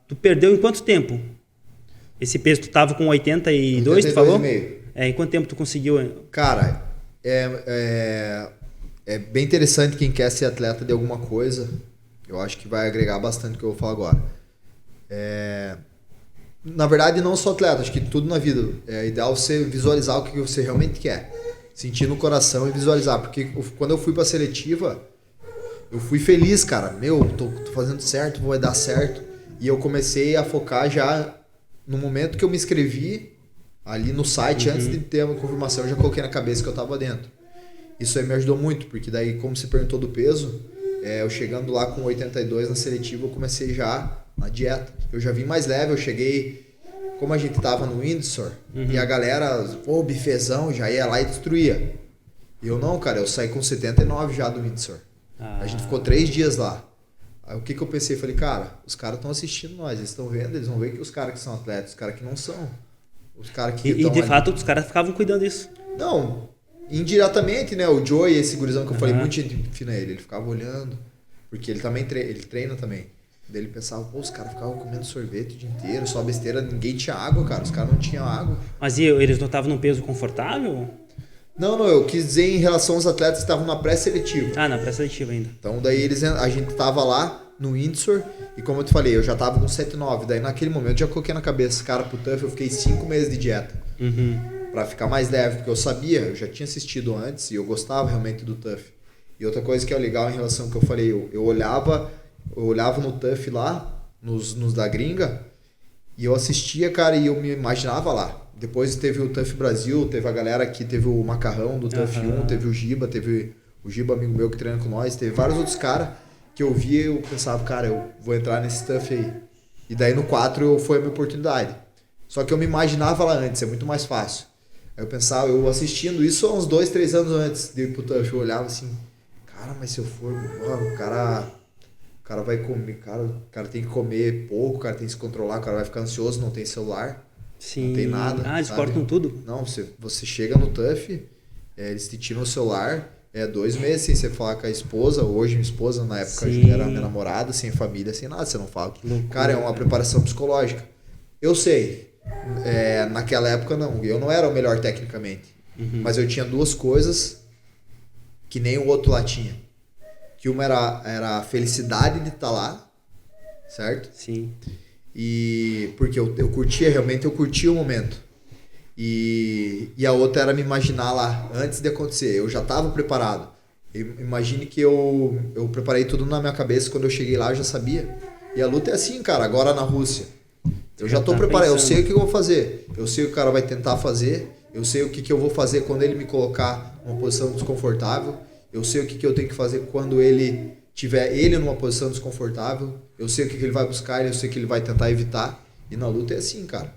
Tu perdeu em quanto tempo? Esse peso, tu tava com 82, tu falou? 82,5. Em quanto tempo tu conseguiu? Cara, é bem interessante quem quer ser atleta de alguma coisa. Eu acho que vai agregar bastante o que eu vou falar agora. Na verdade, não só atleta, acho que tudo na vida. É ideal você visualizar o que você realmente quer. Sentir no coração e visualizar. Porque quando eu fui pra seletiva, eu fui feliz, cara. Tô fazendo certo, vai dar certo. E eu comecei a focar já no momento que eu me inscrevi ali no site, antes de ter uma confirmação, eu já coloquei na cabeça que eu tava dentro. Isso aí me ajudou muito, porque daí, como você perguntou do peso, eu chegando lá com 82 na seletiva, eu comecei já na dieta. Eu já vim mais leve, eu cheguei, como a gente tava no Windsor, e a galera, bifezão, já ia lá e destruía. E eu não, cara, eu saí com 79 já do Windsor. A gente ficou 3 dias lá. Aí o que eu pensei? Falei, cara, os caras estão assistindo nós, eles estão vendo, eles vão ver que os caras que são atletas, os caras que não são. Os caras que E de fato, os caras ficavam cuidando disso. Não, indiretamente, né? O Joey, esse gurizão que eu falei, muito gente fina ele ficava olhando, porque ele também ele treina também. Daí ele pensava, os caras ficavam comendo sorvete o dia inteiro, só besteira, ninguém tinha água, cara, os caras não tinham água. Mas eles não estavam num peso confortável? Não, eu quis dizer em relação aos atletas que estavam na pré-seletiva. Na pré-seletiva ainda. Então daí a gente tava lá, no Windsor, e como eu te falei, eu já tava com 7,9. Daí naquele momento eu já coloquei na cabeça, cara, pro TUF eu fiquei 5 meses de dieta. Pra ficar mais leve, porque eu sabia, eu já tinha assistido antes e eu gostava realmente do TUF. E outra coisa que é legal em relação ao que eu falei, eu olhava no TUF lá, nos da gringa, e eu assistia, cara, e eu me imaginava lá. Depois teve o TUF Brasil, teve a galera aqui, teve o Macarrão do TUF 1, teve o Giba, amigo meu que treina com nós, teve vários outros caras que eu via e eu pensava, cara, eu vou entrar nesse TUF aí. E daí no 4 foi a minha oportunidade. Só que eu me imaginava lá antes, é muito mais fácil. Aí eu pensava, eu assistindo isso há uns 2, 3 anos antes de ir pro TUF, eu olhava assim, cara, mas se eu for, o cara vai comer, o cara tem que comer pouco, o cara tem que se controlar, o cara vai ficar ansioso, não tem celular, Sim. Não tem nada. Eles cortam tudo? Não, você chega no TUF, eles te tiram o celular, 2 meses sem você falar com a esposa, hoje minha esposa, na época era minha namorada, sem família, sem nada, você não fala. Cara, é uma preparação psicológica. Eu sei, naquela época não, eu não era o melhor tecnicamente, mas eu tinha 2 coisas que nem o outro lá tinha. Que uma era a felicidade de estar lá, certo? Sim. E porque eu curtia o momento. E a outra era me imaginar lá, antes de acontecer. Eu já estava preparado. Imagine que eu preparei tudo na minha cabeça, quando eu cheguei lá eu já sabia. E a luta é assim, cara, agora na Rússia. Eu já estou preparado, eu sei o que eu vou fazer. Eu sei o que o cara vai tentar fazer. Eu sei o que eu vou fazer quando ele me colocar numa posição desconfortável. Eu sei o que eu tenho que fazer quando ele tiver numa posição desconfortável. Eu sei o que ele vai buscar, eu sei o que ele vai tentar evitar. E na luta é assim, cara.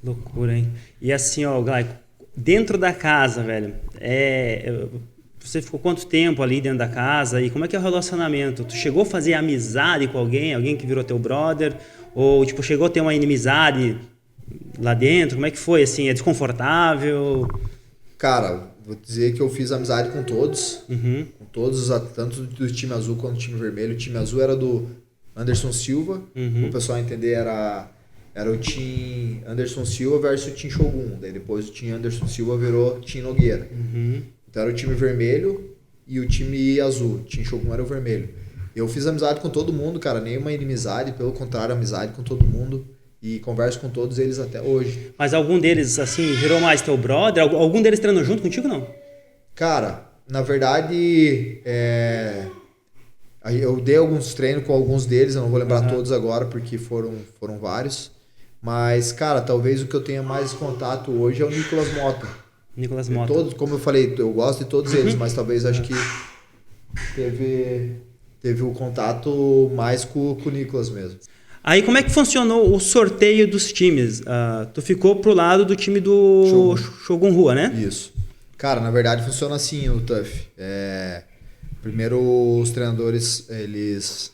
Que loucura, hein? E assim, ó, Glaico, dentro da casa, velho, você ficou quanto tempo ali dentro da casa? E como é que é o relacionamento? Tu chegou a fazer amizade com alguém que virou teu brother? Ou, tipo, chegou a ter uma inimizade lá dentro? Como é que foi, assim? É desconfortável? Cara, vou dizer que eu fiz amizade com todos. Com todos, tanto do time azul quanto do time vermelho. O time azul era do Anderson Silva. O pessoal entender, era o time Anderson Silva versus o time Shogun. Daí depois o time Anderson Silva virou time Nogueira. Então era o time vermelho e o time azul. O time Shogun era o vermelho. Eu fiz amizade com todo mundo, cara. Nenhuma inimizade, pelo contrário, amizade com todo mundo. E converso com todos eles até hoje. Mas algum deles, assim, virou mais teu brother? Algum deles treinou junto contigo, não? Cara, na verdade, eu dei alguns treinos com alguns deles. Eu não vou lembrar todos agora, porque foram vários. Mas, cara, talvez o que eu tenha mais contato hoje é o Nicolas Mota. Nicolas Mota. Todos, como eu falei, eu gosto de todos eles, mas talvez acho que teve o contato mais com o Nicolas mesmo. Aí como é que funcionou o sorteio dos times? Tu ficou pro lado do time do Shogun Rua, né? Isso. Cara, na verdade funciona assim o TUF. Primeiro os treinadores, eles...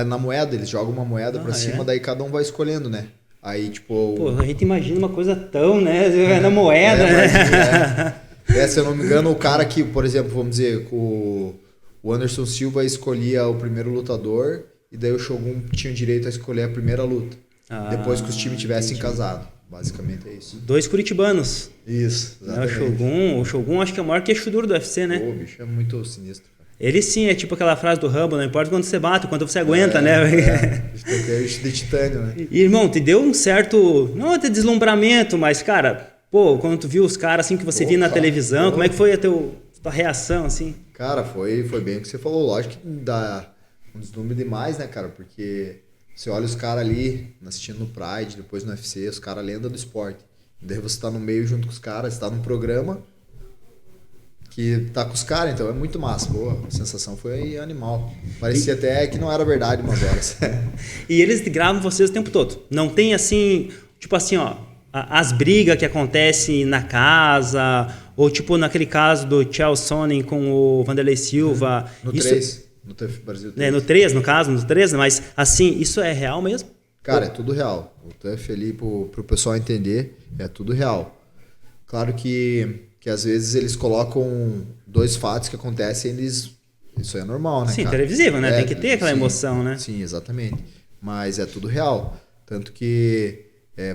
na moeda, eles jogam uma moeda pra cima, daí cada um vai escolhendo, né? Aí, tipo... Pô, a gente imagina uma coisa tão, né? Na moeda, né? Se eu não me engano, o cara que, por exemplo, vamos dizer, o Anderson Silva escolhia o primeiro lutador e daí o Shogun tinha o direito a escolher a primeira luta. Depois que os times tivessem casado. Basicamente é isso. 2 curitibanos. Isso, exatamente. O Shogun acho que é o maior queixo duro do UFC, né? Pô, bicho, é muito sinistro. Ele sim, é tipo aquela frase do Rambo, não importa quanto você bate, quanto você aguenta, né? De titânio, né? E, irmão, te deu um certo, não até deslumbramento, mas, cara, pô, quando tu viu os caras assim que você via na televisão, como é que foi a tua reação, assim? Cara, foi bem o que você falou. Lógico que dá um deslumbro demais, né, cara? Porque você olha os caras ali assistindo no Pride, depois no UFC, os caras lenda do esporte. Daí você tá no meio junto com os caras, você tá num programa que tá com os caras, então é muito massa. Boa, a sensação foi animal. Parecia até que não era verdade umas horas. E eles gravam vocês o tempo todo. Não tem assim, tipo assim, ó, as brigas que acontecem na casa, ou tipo naquele caso do Chael Sonnen com o Vanderlei Silva. No 3, no TUF Brasil 3. No 3, no caso, no 3, mas assim, isso é real mesmo? Cara, é tudo real. O TUF ali, pro pessoal entender, é tudo real. Claro que às vezes eles colocam 2 fatos que acontecem, isso é normal, né? Sim, cara? televisível, né? Tem que ter aquela emoção, né? Sim, exatamente. Mas é tudo real. Tanto que,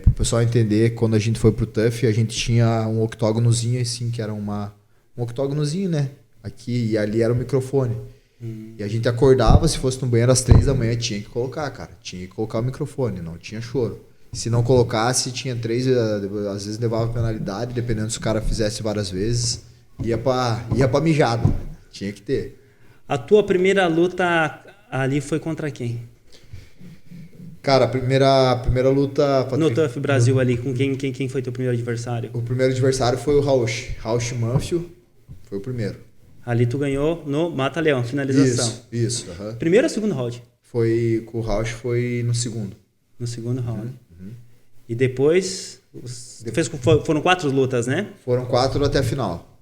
pro pessoal entender, quando a gente foi pro TUF, a gente tinha um octógonozinho assim, que era um octógonozinho, né? Aqui e ali era o microfone. E a gente acordava, se fosse no banheiro às 3 da manhã, tinha que colocar, cara. Tinha que colocar o microfone, não tinha choro. Se não colocasse, tinha 3, às vezes levava penalidade, dependendo se o cara fizesse várias vezes, ia pra mijada. Tinha que ter. A tua primeira luta ali foi contra quem? Cara, a primeira luta... No TUF Brasil ali, com quem foi teu primeiro adversário? O primeiro adversário foi o Rausch Manfio, foi o primeiro. Ali tu ganhou no Mata-Leão, finalização. Isso. Primeiro ou segundo round? Foi com o Rausch, foi no segundo. No segundo round. E depois, foram 4 lutas, né? Foram 4 até a final.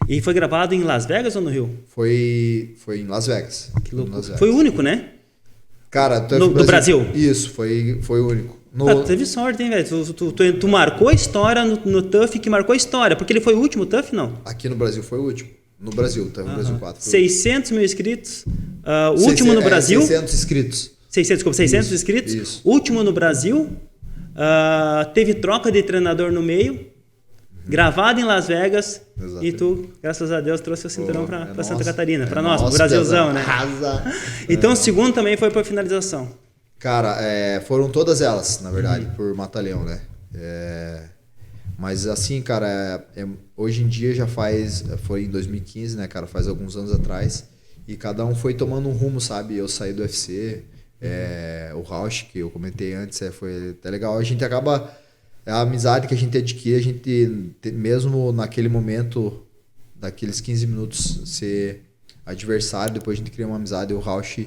E foi gravado em Las Vegas ou no Rio? Foi em Las Vegas. Que louco. Foi o único, né? Cara, do Brasil? Isso, foi o único. Teve sorte, hein, velho? Tu marcou a história no TUF que marcou a história, porque ele foi o último TUF, não? Aqui no Brasil foi o último. No Brasil, TUF Brasil 4. 600 mil inscritos. O último no Brasil. 600 inscritos. 600 inscritos. Isso. Último no Brasil. Teve troca de treinador no meio. Gravado em Las Vegas. Exatamente. E tu, graças a Deus, trouxe o cinturão para Santa Catarina. Para nós, nosso, pro Brasilzão, né? Arrasa. Então o segundo também foi para finalização. Cara, foram todas elas, na verdade, por Mata-Leão, né? Mas assim, cara, hoje em dia foi em 2015, né, cara? Faz alguns anos atrás. E cada um foi tomando um rumo, sabe? Eu saí do UFC, o Rausch, que eu comentei antes, foi até legal. A gente acaba... A amizade que a gente adquire, a gente, mesmo naquele momento, daqueles 15 minutos, ser adversário, depois a gente cria uma amizade. O Rausch,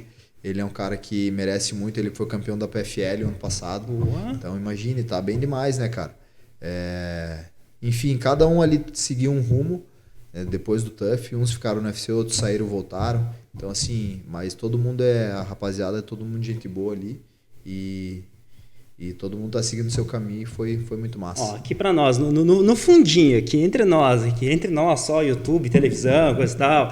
ele é um cara que merece muito, ele foi campeão da PFL ano passado. Então imagine, tá bem demais, né, cara? Enfim, cada um ali seguiu um rumo, depois do TUF, uns ficaram no UFC, outros saíram, voltaram. Então assim, mas todo mundo a rapaziada, todo mundo gente boa ali e todo mundo tá seguindo o seu caminho e foi muito massa. Ó, aqui pra nós, no fundinho, aqui entre nós só YouTube, televisão, coisa e tal,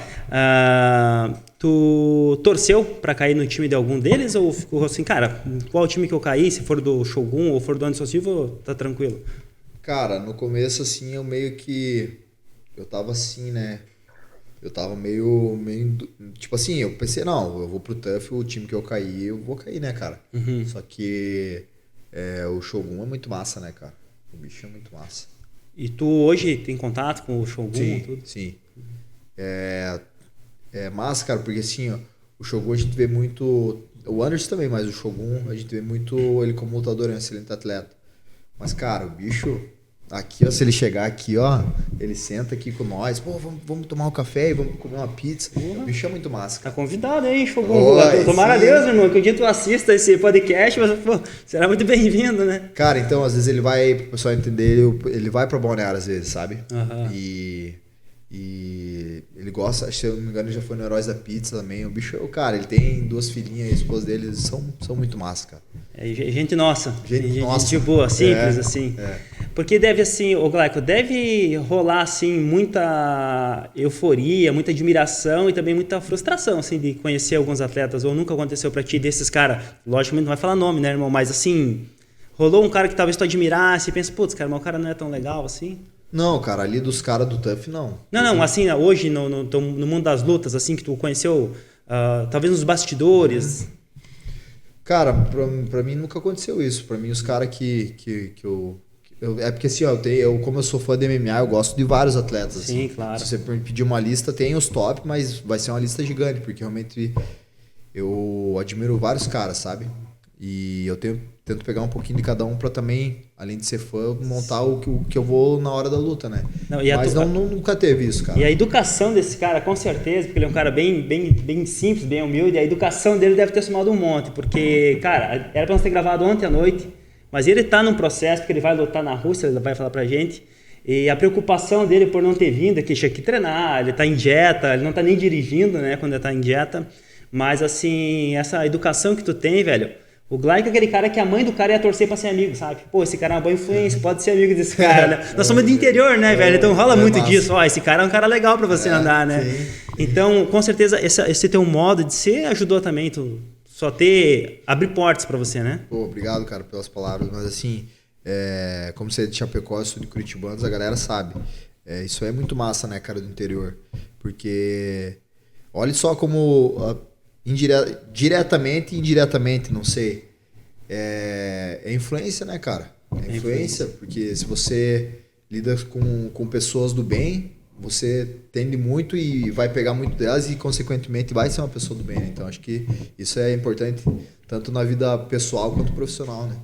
tu torceu pra cair no time de algum deles ou ficou assim, cara, qual time que eu caí, se for do Shogun ou for do Anderson Silva, tá tranquilo? Cara, no começo assim, eu tava assim, né, eu tava meio tipo assim, eu pensei, não, eu vou pro TUF, o time que eu caí, eu vou cair, né, cara? Só que o Shogun é muito massa, né, cara? O bicho é muito massa. E tu hoje tem contato com o Shogun? Sim, tudo? sim. É massa, cara, porque assim, ó, o Shogun a gente vê muito... O Anderson também, mas o Shogun a gente vê muito ele como lutador, é um excelente atleta. Mas, cara, o bicho... Aqui, ó, se ele chegar aqui, ó, ele senta aqui com nós, pô, vamos tomar um café e vamos comer uma pizza. O bicho é muito massa, cara. Tá convidado aí, Shogun. Tomara a Deus, irmão, que um dia tu assista esse podcast, mas, pô, será muito bem-vindo, né? Cara, então, às vezes ele vai, pro pessoal entender, ele vai pra Balneário, às vezes, sabe? E ele gosta, se eu não me engano, ele já foi no Heróis da Pizza também. O bicho, cara, ele tem 2 filhinhas, a esposa dele, eles são muito massa, cara. Gente nossa. Gente nossa. Gente boa, simples, assim. Porque deve, assim, ô Glauco, deve rolar, assim, muita euforia, muita admiração e também muita frustração, assim, de conhecer alguns atletas. Ou nunca aconteceu pra ti desses caras? Logicamente não vai falar nome, né, irmão? Mas, assim, rolou um cara que talvez tu admirasse e pensa, putz, cara, mas o cara não é tão legal assim? Não, cara, ali dos caras do TUF, não. Não, assim, hoje, no mundo das lutas, assim, que tu conheceu, talvez nos bastidores... Cara, pra mim nunca aconteceu isso. Pra mim, os caras que eu... É porque assim, ó, como eu sou fã de MMA, eu gosto de vários atletas. Sim, assim. claro. Se você pedir uma lista, tem os top, mas vai ser uma lista gigante, porque realmente eu admiro vários caras, sabe? E eu tento pegar um pouquinho de cada um pra também, além de ser fã, montar o que eu vou na hora da luta, né? Mas nunca teve isso, cara. E a educação desse cara, com certeza, porque ele é um cara bem simples, bem humilde, a educação dele deve ter somado um monte, porque, cara, era pra nós ter gravado ontem à noite, mas ele tá num processo, porque ele vai lutar na Rússia, ele vai falar pra gente, e a preocupação dele por não ter vindo, é que ele tinha que treinar, ele tá em dieta, ele não tá nem dirigindo, né, quando ele tá em dieta, mas, assim, essa educação que tu tem, velho, o Glauco é aquele cara que a mãe do cara ia torcer pra ser amigo, sabe? Pô, esse cara é uma boa influência, pode ser amigo desse cara, né? Nós somos do interior, né, velho? Então rola muito massa. disso. Ó, esse cara é um cara legal pra você andar, né? Sim. Então, com certeza, esse teu modo de ser ajudou também, tu só abrir portas pra você, né? Pô, obrigado, cara, pelas palavras, mas assim, como você é de Chapecó, eu sou de Curitibanos, a galera sabe. Isso é muito massa, né, cara, do interior, porque... Olha só como diretamente e indiretamente, não sei. É influência, né, cara? É influência, porque se você lida com pessoas do bem, você tende muito e vai pegar muito delas e, consequentemente, vai ser uma pessoa do bem, né? Então, acho que isso é importante tanto na vida pessoal quanto profissional, né?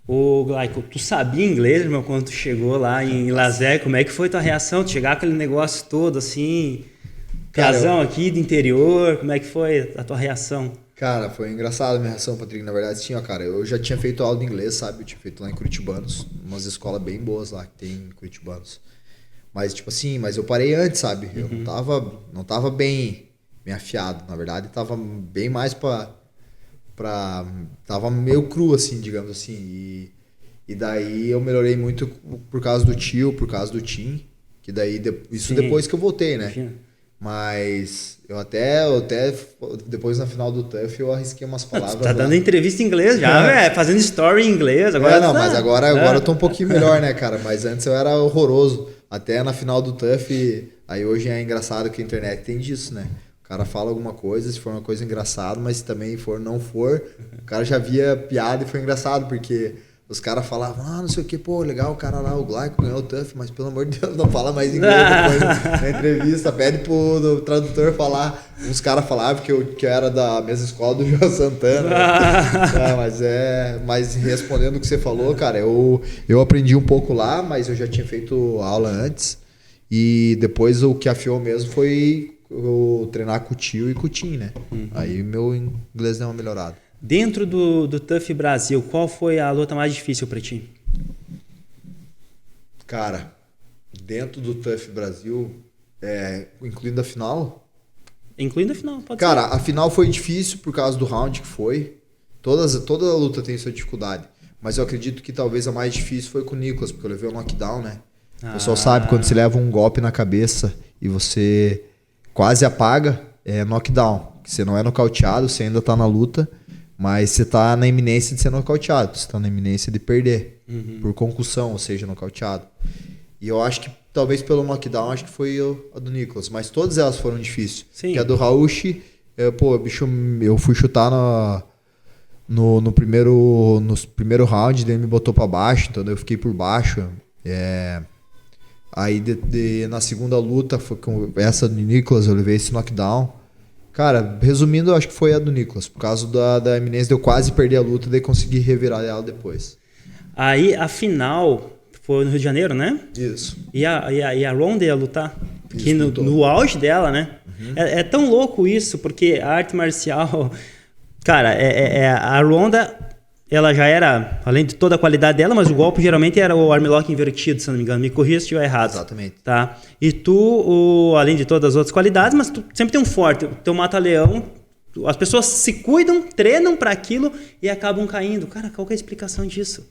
Ô, Glaico, tu sabia inglês, meu, quando tu chegou lá em Lazé? Como é que foi tua reação? Tu chegar aquele negócio todo, assim, casão aqui do interior, como é que foi a tua reação? Cara, foi engraçado a minha reação, Patrick. Na verdade, sim, ó, cara, eu já tinha feito aula de inglês, sabe? Eu tinha feito lá em Curitibanos, umas escolas bem boas lá que tem em Curitibanos. Mas, tipo assim, mas eu parei antes, sabe? Eu não tava bem afiado, na verdade, tava bem mais tava meio cru, assim, digamos assim. E daí eu melhorei muito por causa do tio, por causa do Tim, que daí, isso depois que eu voltei, né? Imagina. Mas eu até depois na final do TUF eu arrisquei umas palavras. Tá dando entrevista em inglês já, velho, fazendo story em inglês. Agora mas agora eu tô um pouquinho melhor, né, cara? Mas antes eu era horroroso. Até na final do TUF, aí hoje é engraçado que a internet tem disso, né? O cara fala alguma coisa, se for uma coisa engraçada, mas se também não for, o cara já via piada e foi engraçado, porque os caras falavam, não sei o que, pô, legal, o cara lá, o Glaico ganhou o TUF, mas pelo amor de Deus, não fala mais inglês depois na entrevista, pede pro tradutor falar. Uns caras falavam que eu era da mesma escola do João Santana. Mas respondendo o que você falou, cara, eu aprendi um pouco lá, mas eu já tinha feito aula antes. E depois o que afiou mesmo foi eu treinar com o tio e com o Tim, né? Aí meu inglês deu uma melhorada. Dentro do TUF Brasil, qual foi a luta mais difícil pra ti? Cara, dentro do TUF Brasil, incluindo a final... Incluindo a final, pode ser. Cara, ser. A final foi difícil por causa do round que foi. Toda luta tem sua dificuldade. Mas eu acredito que talvez a mais difícil foi com o Nicolas, porque eu levei um knockdown, né? O pessoal sabe, quando você leva um golpe na cabeça e você quase apaga, é knockdown. Você não é nocauteado, você ainda tá na luta... Mas você tá na iminência de ser nocauteado, você tá na iminência de perder por concussão, ou seja, nocauteado. E eu acho que talvez pelo knockdown, acho que foi a do Nicolas, mas todas elas foram difíceis. Sim. Que a do Rauchi, eu fui chutar no primeiro round, daí ele me botou pra baixo, então eu fiquei por baixo. Aí na segunda luta, foi com essa do Nicolas, eu levei esse knockdown. Cara, resumindo, eu acho que foi a do Nicolas. Por causa da iminência de eu quase perder a luta, daí consegui revirar ela depois. Aí a final foi no Rio de Janeiro, né? Isso. E a Ronda ia lutar? Que no auge dela, né? É tão louco isso, porque a arte marcial... Cara, a Ronda, ela já era, além de toda a qualidade dela, mas o golpe geralmente era o armlock invertido, se não me engano. Me corrija se estiver errado. Exatamente. Tá? E tu, além de todas as outras qualidades, mas tu sempre tem um forte. Teu mata-leão, as pessoas se cuidam, treinam para aquilo e acabam caindo. Cara, qual que é a explicação disso?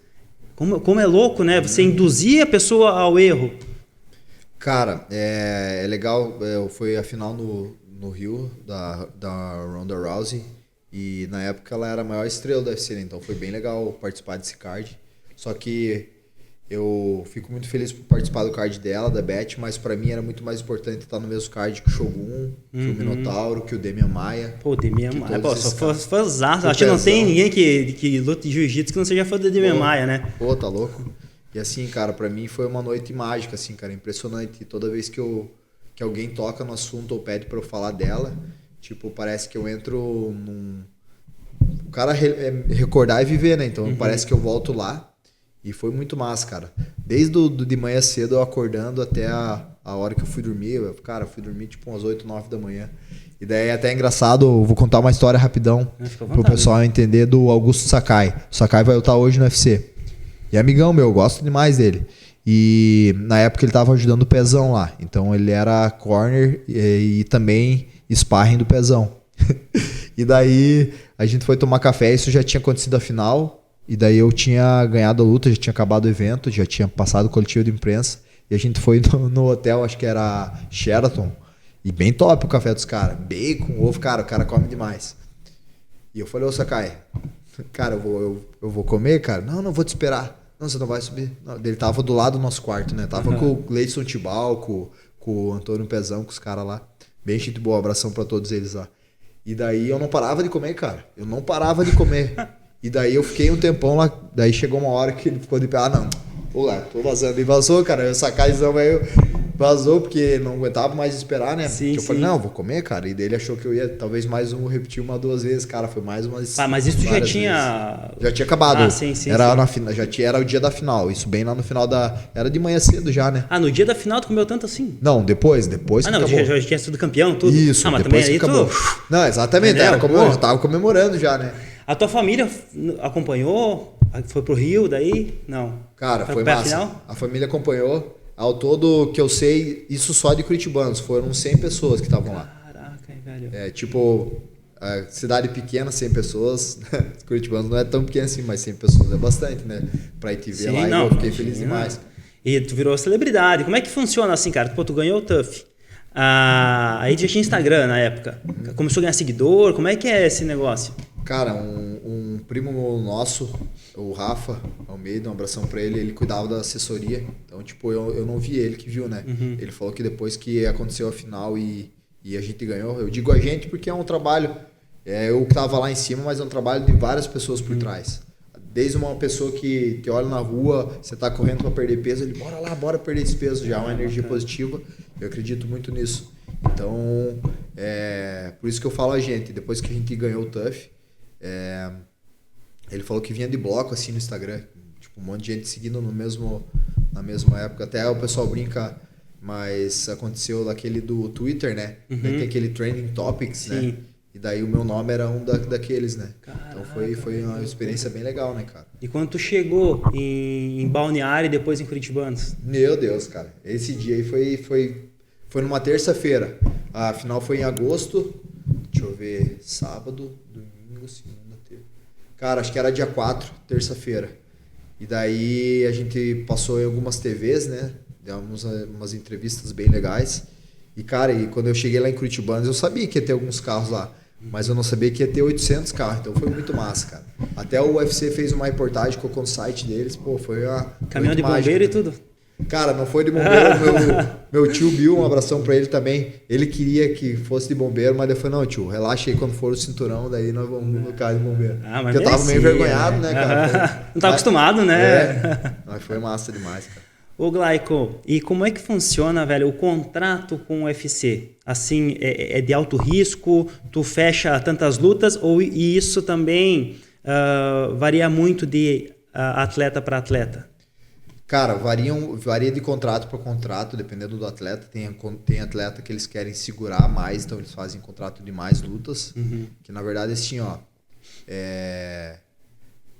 Como é louco, né? Você induzir a pessoa ao erro. Cara, é legal. Foi a final no Rio da Ronda Rousey. E na época ela era a maior estrela do UFC, né? Então foi bem legal participar desse card. Só que eu fico muito feliz por participar do card dela, da Beth, mas pra mim era muito mais importante estar no mesmo card que o Shogun, que o Minotauro, que o Demian Maia. Pô, o Demian Maia, sou fãzaço. Acho que não tem ninguém que luta de jiu-jitsu que não seja fã do Demian Maia, né? Pô, tá louco? E assim, cara, pra mim foi uma noite mágica, assim, cara, impressionante. Toda vez que alguém toca no assunto ou pede pra eu falar dela, tipo, parece que eu entro num... O cara recordar e viver, né? Então parece que eu volto lá. E foi muito massa, cara. Desde de manhã cedo, eu acordando até a hora que eu fui dormir. Eu fui dormir tipo umas 8, 9 da manhã. E daí é até engraçado, eu vou contar uma história rapidão pro pessoal entender do Augusto Sakai. O Sakai vai lutar hoje no UFC. E é amigão meu, eu gosto demais dele. E na época ele tava ajudando o Pezão lá. Então ele era corner e também sparring do Pezão. E daí a gente foi tomar café, isso já tinha acontecido a final. E daí eu tinha ganhado a luta, já tinha acabado o evento, já tinha passado o coletivo de imprensa. E a gente foi no hotel, acho que era Sheraton. E bem top o café dos caras. Bacon, ovo, cara, o cara come demais. E eu falei, ô Sakai, cara, eu vou comer, cara? Não, vou te esperar. Não, você não vai subir. Não, ele tava do lado do nosso quarto, né? Tava com o Gleison Tibal, com o Antônio Pezão, com os caras lá. Bem gente boa, abração pra todos eles lá. E daí eu não parava de comer, cara. Eu não parava de comer. E daí eu fiquei um tempão lá, daí chegou uma hora que ele ficou de pé, não, pô lá, tô vazando. E vazou, cara, eu sacaizão aí, vazou porque não aguentava mais esperar, né? Sim, eu falei, não, vou comer, cara. E daí ele achou que eu ia, talvez mais repetir uma, 2 vezes, cara, foi mais umas... Ah, mas isso já tinha... vezes. Já tinha acabado. Ah, sim. Era na final, era o dia da final, isso bem lá no final era de manhã cedo já, né? Ah, no dia da final tu comeu tanto assim? Não, depois que acabou. Já tinha sido campeão, tudo? Isso, mas depois também que aí acabou. Não, exatamente, eu já tava comemorando já, né? A tua família acompanhou? Foi pro Rio daí? Não. Cara, foi massa. Final? A família acompanhou. Ao todo, que eu sei, isso só de curitibanos. Foram 100 pessoas que estavam lá. Caraca, velho. Tipo, a cidade pequena, 100 pessoas. Curitibanos não é tão pequeno assim, mas 100 pessoas é bastante, né? Pra ir te ver lá, eu fiquei feliz demais. E tu virou celebridade. Como é que funciona assim, cara? Pô, tu ganhou o TUF. Aí já tinha Instagram na época. Começou a ganhar seguidor. Como é que é esse negócio? Cara, um primo nosso, o Rafa Almeida, um abração pra ele, ele cuidava da assessoria. Então, tipo, eu não vi ele que viu, né? Ele falou que depois que aconteceu a final e a gente ganhou, eu digo a gente porque é um trabalho, eu que tava lá em cima, mas é um trabalho de várias pessoas por trás. Desde uma pessoa que te olha na rua, você tá correndo pra perder peso, ele, bora lá, bora perder esse peso, já é uma energia positiva. Eu acredito muito nisso. Então, por isso que eu falo a gente, depois que a gente ganhou o TUF, ele falou que vinha de bloco assim no Instagram, tipo, um monte de gente seguindo na mesma época, até o pessoal brinca, mas aconteceu daquele do Twitter, né? Tem aquele Trending Topics, Sim. né? E daí o meu nome era um daqueles, né? Caraca, então foi uma experiência bem legal, né, cara? E quando tu chegou em Balneário e depois em Curitibanos? Meu Deus, cara, esse dia aí foi numa terça-feira, a final foi em agosto, deixa eu ver, sábado, domingo, segunda, terça. Cara, acho que era dia 4, terça-feira. E daí a gente passou em algumas TVs, né? Demos umas entrevistas bem legais. E, cara, quando eu cheguei lá em Curitibanos, eu sabia que ia ter alguns carros lá. Mas eu não sabia que ia ter 800 carros. Então foi muito massa, cara. Até o UFC fez uma reportagem, colocou no site deles. Pô, foi uma... Caminhão de bombeiro e tudo? Cara, não foi de bombeiro. meu tio Bill, um abração pra ele também. Ele queria que fosse de bombeiro, mas eu falei, não, tio, relaxa aí quando for o cinturão, daí nós vamos no carro de bombeiro. Mas porque eu tava meio envergonhado, né, cara? Não tava acostumado, né? Mas foi massa demais, cara. Ô, Glaico, e como é que funciona, velho, o contrato com o UFC? Assim, é de alto risco? Tu fecha tantas lutas? Ou isso também varia muito de atleta para atleta? Cara, varia de contrato para contrato, dependendo do atleta. Tem atleta que eles querem segurar mais, então eles fazem contrato de mais lutas. Que na verdade assim, ó.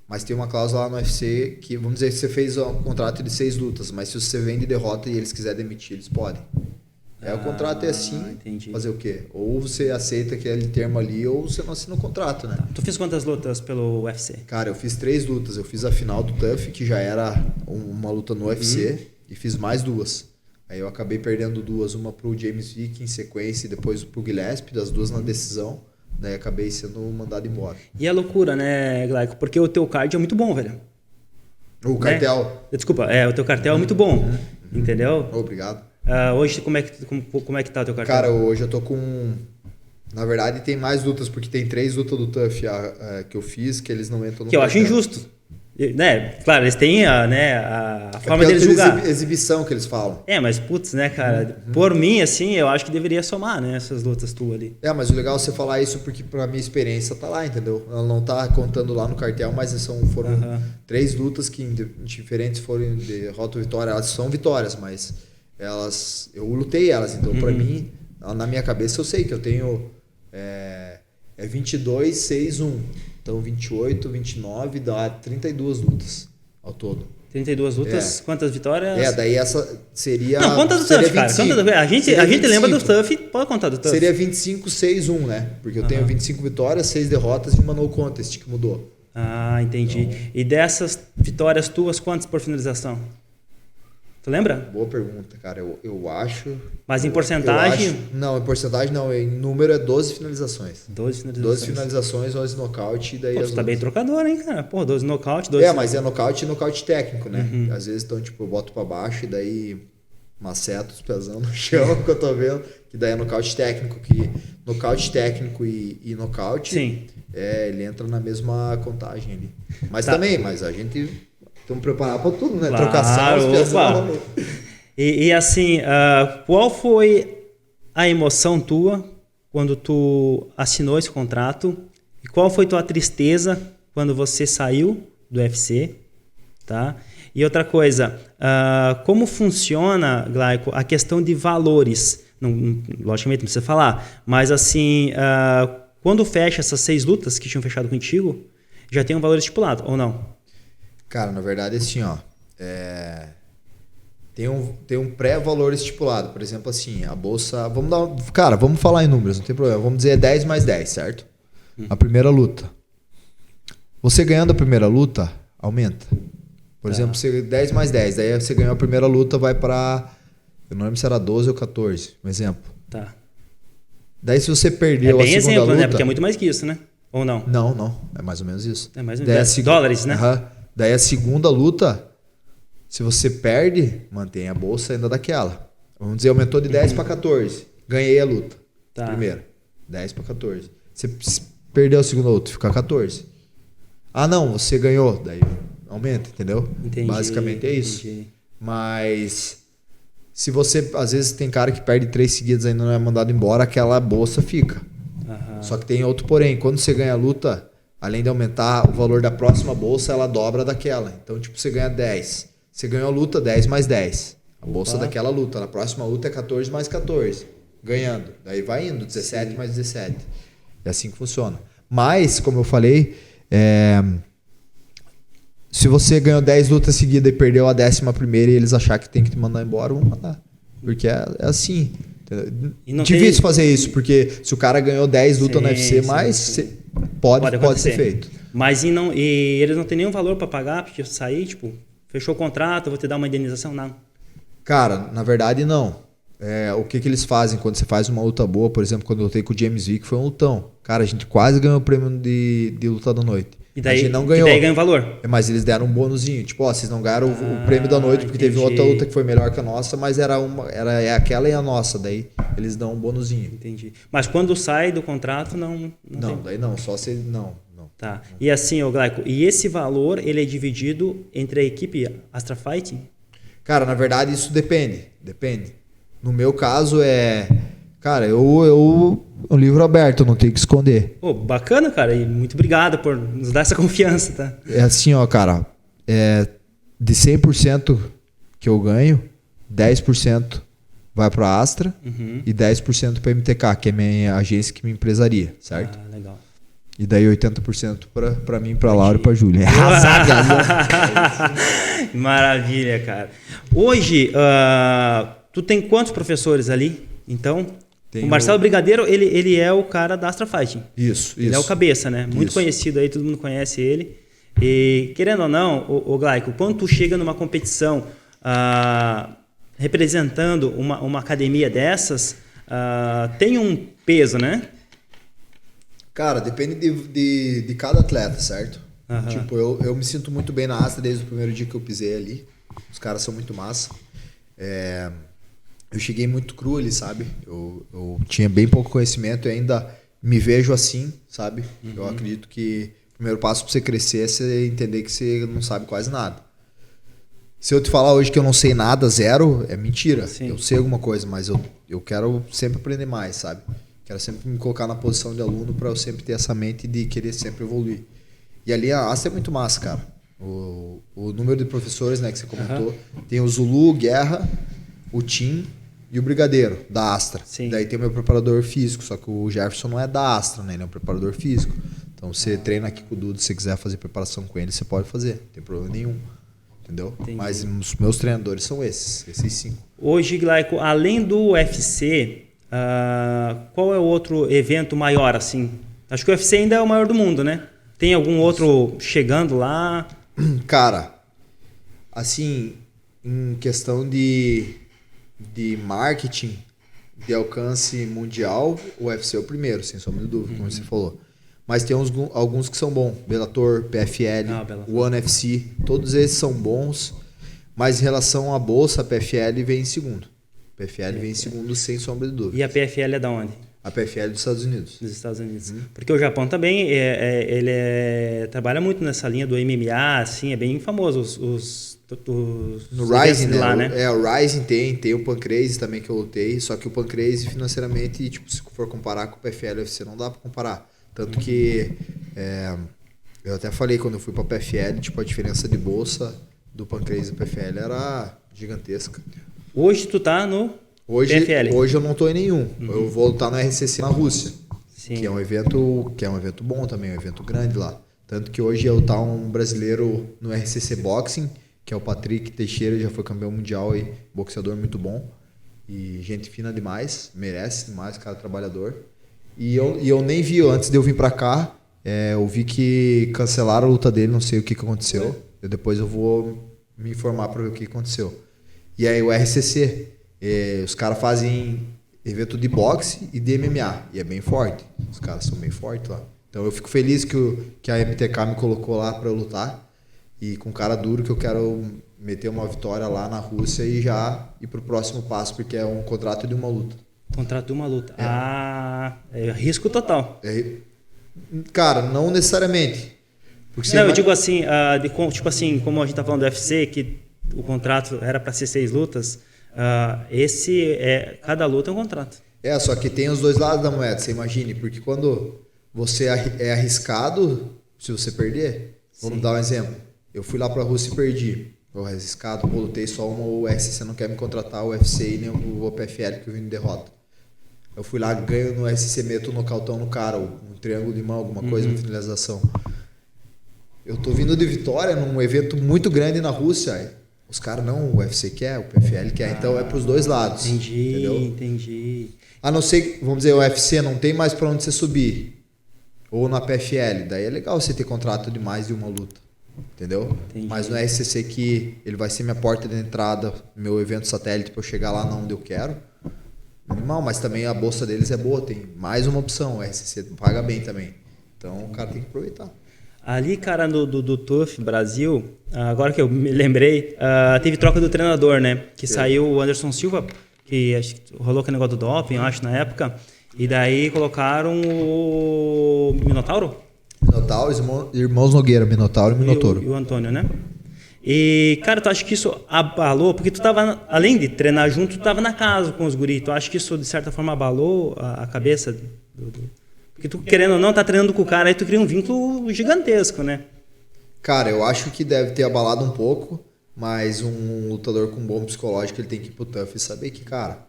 Mas tem uma cláusula lá no UFC que, vamos dizer, que você fez um contrato de 6 lutas, mas se você vem de derrota e eles quiserem demitir, eles podem. O contrato é assim, entendi. Fazer o quê? Ou você aceita aquele termo ali, ou você não assina o contrato, né? Tá. Tu fez quantas lutas pelo UFC? Cara, eu fiz 3 lutas. Eu fiz a final do TUF, que já era uma luta no UFC, e fiz mais 2. Aí eu acabei perdendo 2, uma pro James Vick em sequência e depois pro Gillespie, das 2 na decisão. Daí acabei sendo mandado embora. E é loucura, né, Glaico? Porque o teu card é muito bom, velho. O cartel. Desculpa, o teu cartel é muito bom, entendeu? Obrigado. Hoje, como é que tá o teu cartel? Cara, hoje eu tô com... Na verdade, tem mais lutas, porque tem 3 lutas do TUF que eu fiz, que eles não entram no que eu acho injusto. Né? Claro, eles têm a forma deles julgar. Exibição que eles falam. Mas putz, né, cara? Por mim, assim, eu acho que deveria somar, né, essas lutas tuas ali. Mas o legal é você falar isso porque pra minha experiência tá lá, entendeu? Ela não tá contando lá no cartel, mas foram 3 lutas que diferentes foram de derrota ou vitória. Elas são vitórias, mas eu lutei elas. Então, pra mim, na minha cabeça, eu sei que eu tenho 22, 6, 1. Então 28, 29, dá 32 lutas ao todo. 32 lutas, quantas vitórias? Daí essa seria... Não, conta do TUF, cara. A gente lembra do TUF, pode contar do TUF. Seria 25, 6, 1, né? Porque eu tenho 25 vitórias, 6 derrotas e uma no contest que mudou. Ah, entendi. Então... E dessas vitórias tuas, quantas por finalização? Tu lembra? Boa pergunta, cara. Eu acho... Mas em porcentagem? Não, em porcentagem não. Em número é 12 finalizações. 12 finalizações. 12 finalizações, 11 nocaute e daí... Pô, tu tá bem trocador, hein, cara? Pô, 12 nocaute, 12... mas é nocaute e nocaute técnico, né? Às vezes, então, tipo, eu boto pra baixo e daí maceta os pezão no chão, cotovelo, que daí é nocaute técnico, que nocaute técnico e nocaute, Sim. Ele entra na mesma contagem ali. Mas também, mas a gente estamos preparados para tudo, né? Claro, Trocação, os pezão. E assim, qual foi a emoção tua quando tu assinou esse contrato? E qual foi tua tristeza quando você saiu do UFC? Tá? E outra coisa, como funciona, Glaico, a questão de valores? Logicamente não precisa falar, mas assim, quando fecha essas 6 lutas que tinham fechado contigo, já tem um valor estipulado, ou não? Cara, na verdade, assim, ó, tem um pré-valor estipulado. Por exemplo, assim, a bolsa... Vamos falar em números, não tem problema. Vamos dizer 10 mais 10, certo? A primeira luta. Você ganhando a primeira luta, aumenta. Por exemplo, você 10 mais 10. Daí você ganhou a primeira luta, vai para... Eu não lembro se era 12 ou 14. Um exemplo. Tá. Daí se você perdeu a segunda exemplo, luta... né? Porque é muito mais que isso, né? Ou não? Não. É mais ou menos isso. É mais ou menos dólares, né? Daí a segunda luta, se você perde, mantém a bolsa ainda daquela. Vamos dizer, aumentou de 10 para 14. Ganhei a luta. Tá. Primeira. 10 para 14. Você perdeu a segunda luta, fica 14. Ah, não, você ganhou. Daí aumenta, entendeu? Entendi, basicamente é isso. Entendi. Mas se você, às vezes tem cara que perde 3 seguidas e ainda não é mandado embora, aquela bolsa fica. Só que tem outro porém, quando você ganha a luta, além de aumentar o valor da próxima bolsa, ela dobra daquela. Então, tipo, você ganha 10. Você ganhou a luta, 10 mais 10. A bolsa daquela luta. Na próxima luta é 14 mais 14. Ganhando. Daí vai indo, 17 mais 17. É assim que funciona. Mas, como eu falei, se você ganhou 10 lutas seguidas e perdeu a 11ª e eles acharem que tem que te mandar embora, vão mandar. Porque é assim. Difícil fazer isso, porque se o cara ganhou 10 lutas no UFC, pode ser feito. Mas e eles não têm nenhum valor para pagar, porque sair, tipo, fechou o contrato, eu vou te dar uma indenização? Não. Cara, na verdade não. O que eles fazem quando você faz uma luta boa, por exemplo, quando eu lutei com o James Vick, foi um lutão. Cara, a gente quase ganhou o prêmio de luta da noite. E daí, a gente não ganhou. E daí ganha valor. Mas eles deram um bônusinho. Tipo, vocês não ganharam o prêmio da noite, porque teve outra luta que foi melhor que a nossa, mas era aquela e a nossa. Daí eles dão um bônusinho. Entendi. Mas quando sai do contrato, não tem... daí não. Só se... Não. Tá. E assim, Glaico, e esse valor, ele é dividido entre a equipe Astra Fighting? Cara, na verdade isso depende. No meu caso Cara, eu um livro aberto, eu não tenho que esconder. Pô, bacana, cara, e muito obrigado por nos dar essa confiança, tá? É assim, ó, cara, de 100% que eu ganho, 10% vai pra Astra e 10% pra MTK, que é a minha agência que me empresaria, certo? Ah, legal. E daí 80% pra mim, pra Laura e pra Júlia. Maravilha, cara. Hoje, tu tem quantos professores ali, então? O Marcelo Brigadeiro, ele é o cara da Astra Fighting. Isso. Ele é o cabeça, né? Muito conhecido aí, todo mundo conhece ele. E, querendo ou não, o Glaico, quando tu chega numa competição representando uma academia dessas, tem um peso, né? Cara, depende de cada atleta, certo? Tipo, eu me sinto muito bem na Astra desde o primeiro dia que eu pisei ali. Os caras são muito massa. Eu cheguei muito cru ali, sabe? Eu tinha bem pouco conhecimento e ainda me vejo assim, sabe? Eu acredito que o primeiro passo pra você crescer é você entender que você não sabe quase nada. Se eu te falar hoje que eu não sei nada, zero, é mentira. Sim. Eu sei alguma coisa, mas eu quero sempre aprender mais, sabe? Quero sempre me colocar na posição de aluno para eu sempre ter essa mente de querer sempre evoluir. E ali a Astra é muito massa, cara. O número de professores, né, que você comentou, tem o Zulu, o Guerra, o Tim e o Brigadeiro, da Astra. Sim. Daí tem o meu preparador físico, só que o Jefferson não é da Astra, né? Ele é um preparador físico. Então você treina aqui com o Dudu, se você quiser fazer preparação com ele, você pode fazer, não tem problema nenhum. Entendeu? Entendi. Mas os meus treinadores são esses 5. Hoje, Glaico, além do UFC, qual é o outro evento maior, assim? Acho que o UFC ainda é o maior do mundo, né? Tem algum outro chegando lá? Cara, assim, em questão de marketing, de alcance mundial, o UFC é o primeiro, sem sombra de dúvida, como você falou. Mas tem alguns que são bons. Bellator, PFL, One FC, todos esses são bons. Mas em relação à bolsa, a PFL vem em segundo. A PFL vem em segundo, sem sombra de dúvida. E a PFL é da onde? A PFL é dos Estados Unidos. Dos Estados Unidos. Porque o Japão também, trabalha muito nessa linha do MMA, assim, é bem famoso os no Rising, lá, né? O Rising tem o Pancrase também que eu lutei, só que o Pancrase financeiramente, tipo, se for comparar com o PFL UFC, não dá pra comparar. Tanto que eu até falei quando eu fui pra PFL, tipo, a diferença de bolsa do Pancrase e do PFL era gigantesca. Hoje tu tá no PFL? Hoje eu não tô em nenhum. Eu vou lutar no RCC na Rússia. Sim. Que é um evento bom também, um evento grande lá. Tanto que hoje eu tá um brasileiro no RCC Boxing, que é o Patrick Teixeira, já foi campeão mundial e boxeador muito bom. E gente fina demais, merece demais, cara trabalhador. E eu nem vi, antes de eu vir pra cá, eu vi que cancelaram a luta dele, não sei o que aconteceu. Depois eu vou me informar pra ver o que aconteceu. E aí o RCC, os caras fazem evento de boxe e de MMA, e é bem forte. Os caras são bem fortes lá. Então eu fico feliz que a MTK me colocou lá pra eu lutar. E com cara duro que eu quero meter uma vitória lá na Rússia e já ir pro próximo passo, porque é um contrato de uma luta. Contrato de uma luta. É risco total. Cara, não necessariamente. Porque não, eu digo assim, tipo assim, como a gente tá falando do UFC, que o contrato era para ser 6 lutas, cada luta é um contrato. Só que tem os dois lados da moeda, você imagine, porque quando você é arriscado, se você perder, vamos dar um exemplo. Eu fui lá pra Rússia e perdi. Eu arriscado, lutei só uma, o SC não quer me contratar, o UFC e nem o PFL que eu vim de derrota. Eu fui lá, ganho no SC, meto um nocautão no cara, um triângulo de mão, alguma coisa, uma finalização. Eu tô vindo de vitória num evento muito grande na Rússia. Os caras não, o UFC quer, o PFL quer, então é pros dois lados. Entendi. A não ser, vamos dizer, o UFC não tem mais pra onde você subir. Ou na PFL, daí é legal você ter contrato de mais de uma luta. Entendeu? Entendi. Mas no RCC que ele vai ser minha porta de entrada, meu evento satélite pra eu chegar lá onde eu quero. Animal, mas também a bolsa deles é boa, tem mais uma opção, o RCC paga bem também. Então o cara tem que aproveitar. Ali, cara, do TUF Brasil, agora que eu me lembrei, teve troca do treinador, né? Que saiu o Anderson Silva, que acho que rolou aquele negócio do doping, eu acho, na época. E daí colocaram o Minotauro? Minotauro, irmãos Nogueira, Minotauro e Minotouro. E o Antônio, né? E, cara, tu acha que isso abalou? Porque tu tava, além de treinar junto, tu tava na casa com os guris. Tu acha que isso, de certa forma, abalou a cabeça? Porque tu, querendo ou não, tá treinando com o cara, aí tu cria um vínculo gigantesco, né? Cara, eu acho que deve ter abalado um pouco, mas um lutador com um bom psicológico, ele tem que ir pro TUF e saber que, cara,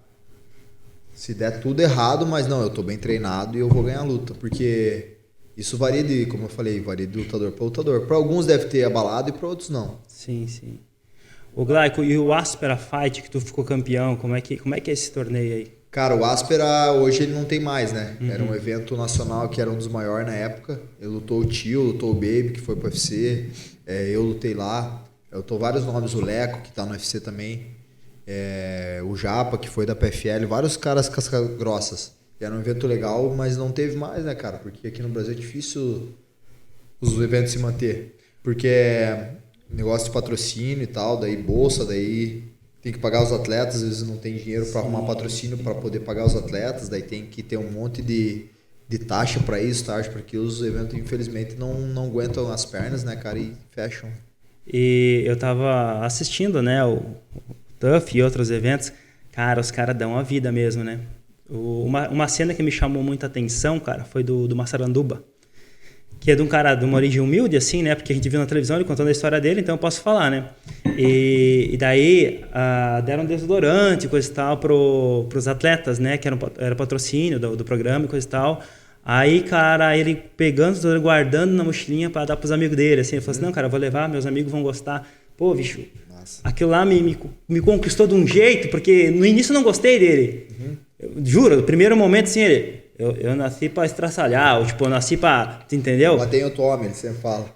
se der tudo errado, mas não, eu tô bem treinado e eu vou ganhar a luta, porque isso varia como eu falei, varia de lutador para lutador. Para alguns deve ter abalado e para outros não. Sim. O Glaico, e o Aspera Fight, que tu ficou campeão, como é que é esse torneio aí? Cara, o Aspera hoje ele não tem mais, né? Era um evento nacional que era um dos maiores na época. Eu lutou o Tio, lutou o Baby, que foi pro UFC. Eu lutei lá. Eu lutou vários nomes, o Leco, que tá no UFC também. O Japa, que foi da PFL. Vários caras casca-grossas. Era um evento legal, mas não teve mais, né, cara? Porque aqui no Brasil é difícil os eventos se manter. Porque negócio de patrocínio e tal, daí bolsa, daí tem que pagar os atletas, às vezes não tem dinheiro para arrumar patrocínio para poder pagar os atletas, daí tem que ter um monte de taxa para isso, taxa para aquilo. Os eventos, infelizmente, não aguentam as pernas, né, cara, e fecham. E eu tava assistindo, né, o TUF e outros eventos. Cara, os caras dão a vida mesmo, né? Uma cena que me chamou muita atenção, cara, foi do Massaranduba, que é de um cara de uma origem humilde, assim, né? Porque a gente viu na televisão ele contando a história dele, então eu posso falar, né? E daí deram desodorante, coisa e tal, pros atletas, né? Que era patrocínio do programa e coisa e tal. Aí, cara, ele pegando, guardando na mochilinha pra dar pros amigos dele, assim. Ele falou assim, não, cara, eu vou levar, meus amigos vão gostar. Pô, bicho, aquilo lá me conquistou de um jeito, porque no início eu não gostei dele. Eu juro, no primeiro momento, assim, eu nasci pra estraçalhar, ou, tipo, eu nasci pra... Tu entendeu? Bater em outro homem, ele sempre fala.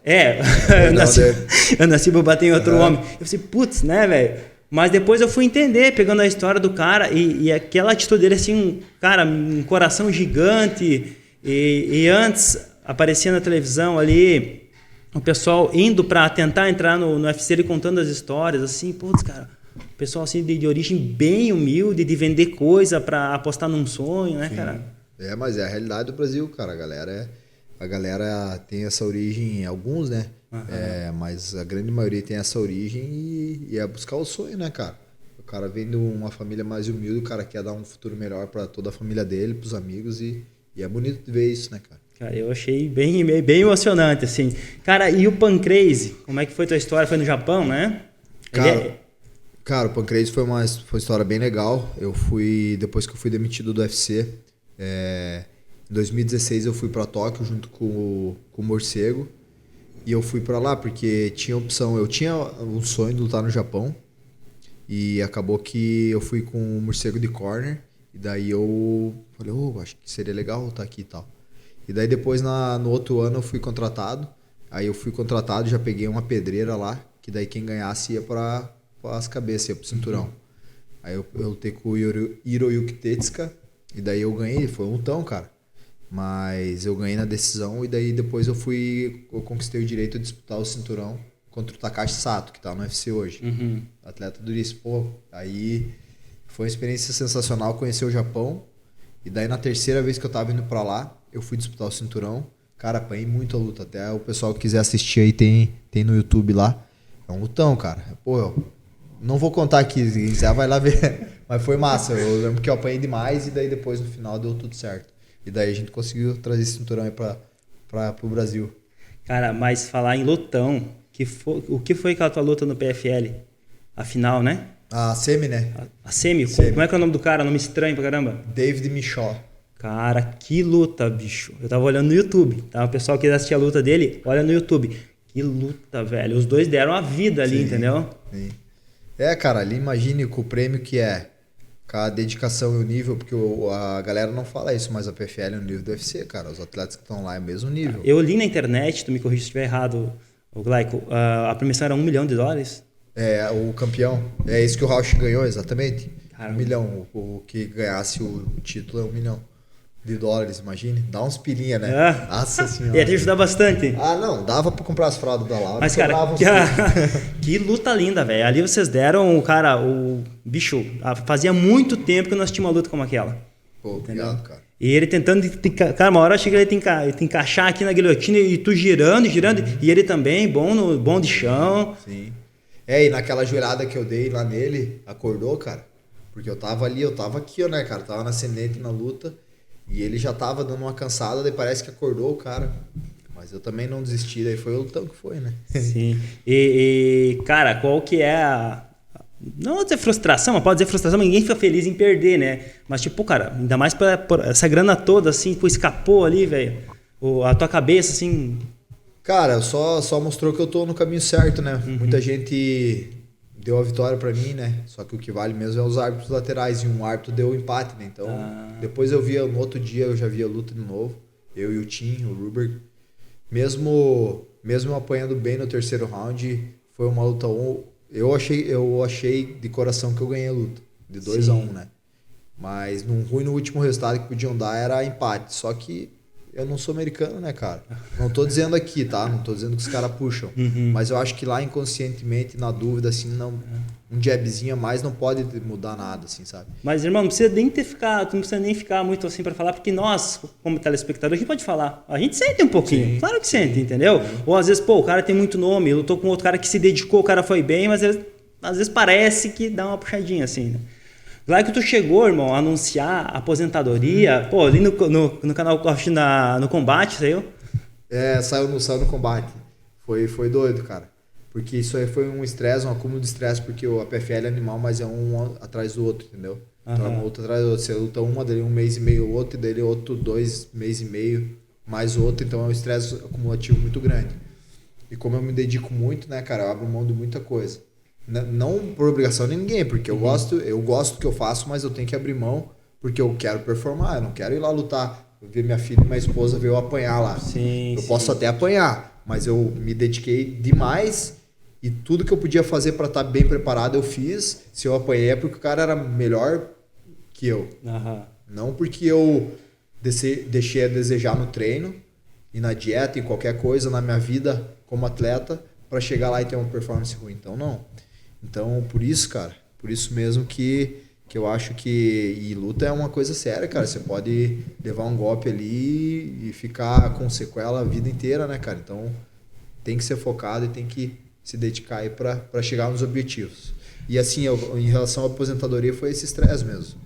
Eu nasci pra bater em outro homem. Eu falei, putz, né, velho? Mas depois eu fui entender, pegando a história do cara, e aquela atitude dele, assim, cara, um coração gigante, e antes aparecia na televisão ali, o pessoal indo para tentar entrar no UFC e contando as histórias, assim, putz, cara, o pessoal assim de origem bem humilde, de vender coisa para apostar num sonho, né, Sim. cara? Mas é a realidade do Brasil, cara. A galera tem essa origem, alguns, né? Mas a grande maioria tem essa origem e é buscar o sonho, né, cara? O cara vem de uma família mais humilde, o cara quer dar um futuro melhor para toda a família dele, pros amigos e é bonito de ver isso, né, cara? Cara, eu achei bem emocionante, assim. Cara, e o Pancrase? Como é que foi a tua história? Foi no Japão, né? Cara, o Pancrase foi uma história bem legal. Depois que eu fui demitido do UFC, em 2016 eu fui para Tóquio junto com o Morcego. E eu fui para lá porque tinha opção. Eu tinha um sonho de lutar no Japão. E acabou que eu fui com o Morcego de corner. E daí eu falei, acho que seria legal lutar aqui e tal. E daí depois, no outro ano, eu fui contratado. Aí eu fui contratado, já peguei uma pedreira lá, que daí quem ganhasse ia para as cabeças, ia pro cinturão. Aí eu lutei com o Hiroyuki Tetsuka, e daí eu ganhei, foi um lutão, cara. Mas eu ganhei na decisão, e daí depois eu conquistei o direito de disputar o cinturão contra o Takashi Sato, que tá no UFC hoje. Atleta duríssimo. Aí foi uma experiência sensacional conhecer o Japão. E daí na terceira vez que eu tava indo pra lá, eu fui disputar o cinturão. Cara, apanhei muito a luta. Até o pessoal que quiser assistir aí tem no YouTube lá. É um lutão, cara. Pô, eu não vou contar aqui, se quiser vai lá ver. Mas foi massa. Eu lembro que eu apanhei demais e daí depois no final deu tudo certo. E daí a gente conseguiu trazer esse cinturão aí pro Brasil. Cara, mas falar em lutão, o que foi aquela tua luta no PFL? A final, né? A semi, né? A semi? Como é que é o nome do cara? Nome estranho pra caramba. David Michaud. Cara, que luta, bicho. Eu tava olhando no YouTube, tá? O pessoal que assistir a luta dele, olha no YouTube. Que luta, velho. Os dois deram a vida ali, entendeu? Sim. Cara, ali imagine com o prêmio que é. Com a dedicação e o nível, porque a galera não fala isso, mas a PFL é o nível do UFC, cara. Os atletas que estão lá é o mesmo nível. Eu li na internet, tu me corrige se estiver errado, o Glaico, a premiação era $1 milhão. O campeão. É isso que o Rauch ganhou, exatamente. Caramba. $1 milhão. O que ganhasse o título é $1 milhão. Imagine. Dá uns pilinha, né? Nossa senhora. Ia te ajudar bastante. Não, dava pra comprar as fraldas da Laura. Mas, cara, que luta linda, velho. Ali vocês deram, cara, o bicho, fazia muito tempo que nós tínhamos uma luta como aquela. Pô, obrigado, cara. E ele tentando, cara, uma hora eu achei que ele ia te encaixar aqui na guilhotina e tu girando, e ele também, bom de chão. Sim. E naquela joelhada que eu dei lá nele, acordou, cara. Porque eu tava aqui, né, cara? Tava na ascendente na luta. E ele já tava dando uma cansada, daí parece que acordou o cara. Mas eu também não desisti, daí foi o lutão que foi, né? Sim. E cara, qual que é não vou dizer frustração, mas pode dizer frustração, mas ninguém fica feliz em perder, né? Mas tipo, cara, ainda mais por essa grana toda, assim, pô, escapou ali, velho. A tua cabeça, assim... Cara, só mostrou que eu tô no caminho certo, né? Muita gente deu a vitória pra mim, né? Só que o que vale mesmo é os árbitros laterais. E um árbitro deu o empate, né? Então, depois no outro dia eu já vi a luta de novo. Eu e o Tim, o Ruber. Mesmo apanhando bem no terceiro round, foi uma luta... Eu achei de coração que eu ganhei a luta. De 2-1, né? Mas no último resultado que podiam dar era empate. Só que eu não sou americano, né, cara? Não tô dizendo aqui, tá? Não tô dizendo que os caras puxam. Mas eu acho que lá inconscientemente, na dúvida, assim, não, um jabzinho a mais não pode mudar nada, assim, sabe? Mas, irmão, não precisa nem ficar muito assim pra falar, porque nós, como telespectador, a gente pode falar. A gente sente um pouquinho. Sim, claro que sente, entendeu? Ou às vezes, o cara tem muito nome, lutou com outro cara que se dedicou, o cara foi bem, mas às vezes parece que dá uma puxadinha, assim, né? Lá que tu chegou, irmão, a anunciar a aposentadoria, ali no canal Corte no Combate, saiu? Saiu no Combate. Foi doido, cara. Porque isso aí foi um estresse, um acúmulo de estresse, porque a PFL é animal, mas é um atrás do outro, entendeu? Então é uma luta atrás do outro. Você luta uma, dele 1 mês e meio o outro, e dele outro 2 meses e meio, mais outro, então é um estresse acumulativo muito grande. E como eu me dedico muito, né, cara, eu abro mão de muita coisa. Não por obrigação de ninguém, porque eu gosto do que eu faço, mas eu tenho que abrir mão porque eu quero performar, eu não quero ir lá lutar, ver minha filha e minha esposa ver eu apanhar lá. Eu posso até apanhar, mas eu me dediquei demais e tudo que eu podia fazer para estar bem preparado eu fiz. Se eu apanhei é porque o cara era melhor que eu. Não porque eu deixei a desejar no treino e na dieta e qualquer coisa na minha vida como atleta para chegar lá e ter uma performance ruim. Então, não. Então, por isso, cara, por isso mesmo que eu acho que... E luta é uma coisa séria, cara. Você pode levar um golpe ali e ficar com sequela a vida inteira, né, cara? Então, tem que ser focado e tem que se dedicar aí para chegar nos objetivos. E assim, em relação à aposentadoria, foi esse estresse mesmo.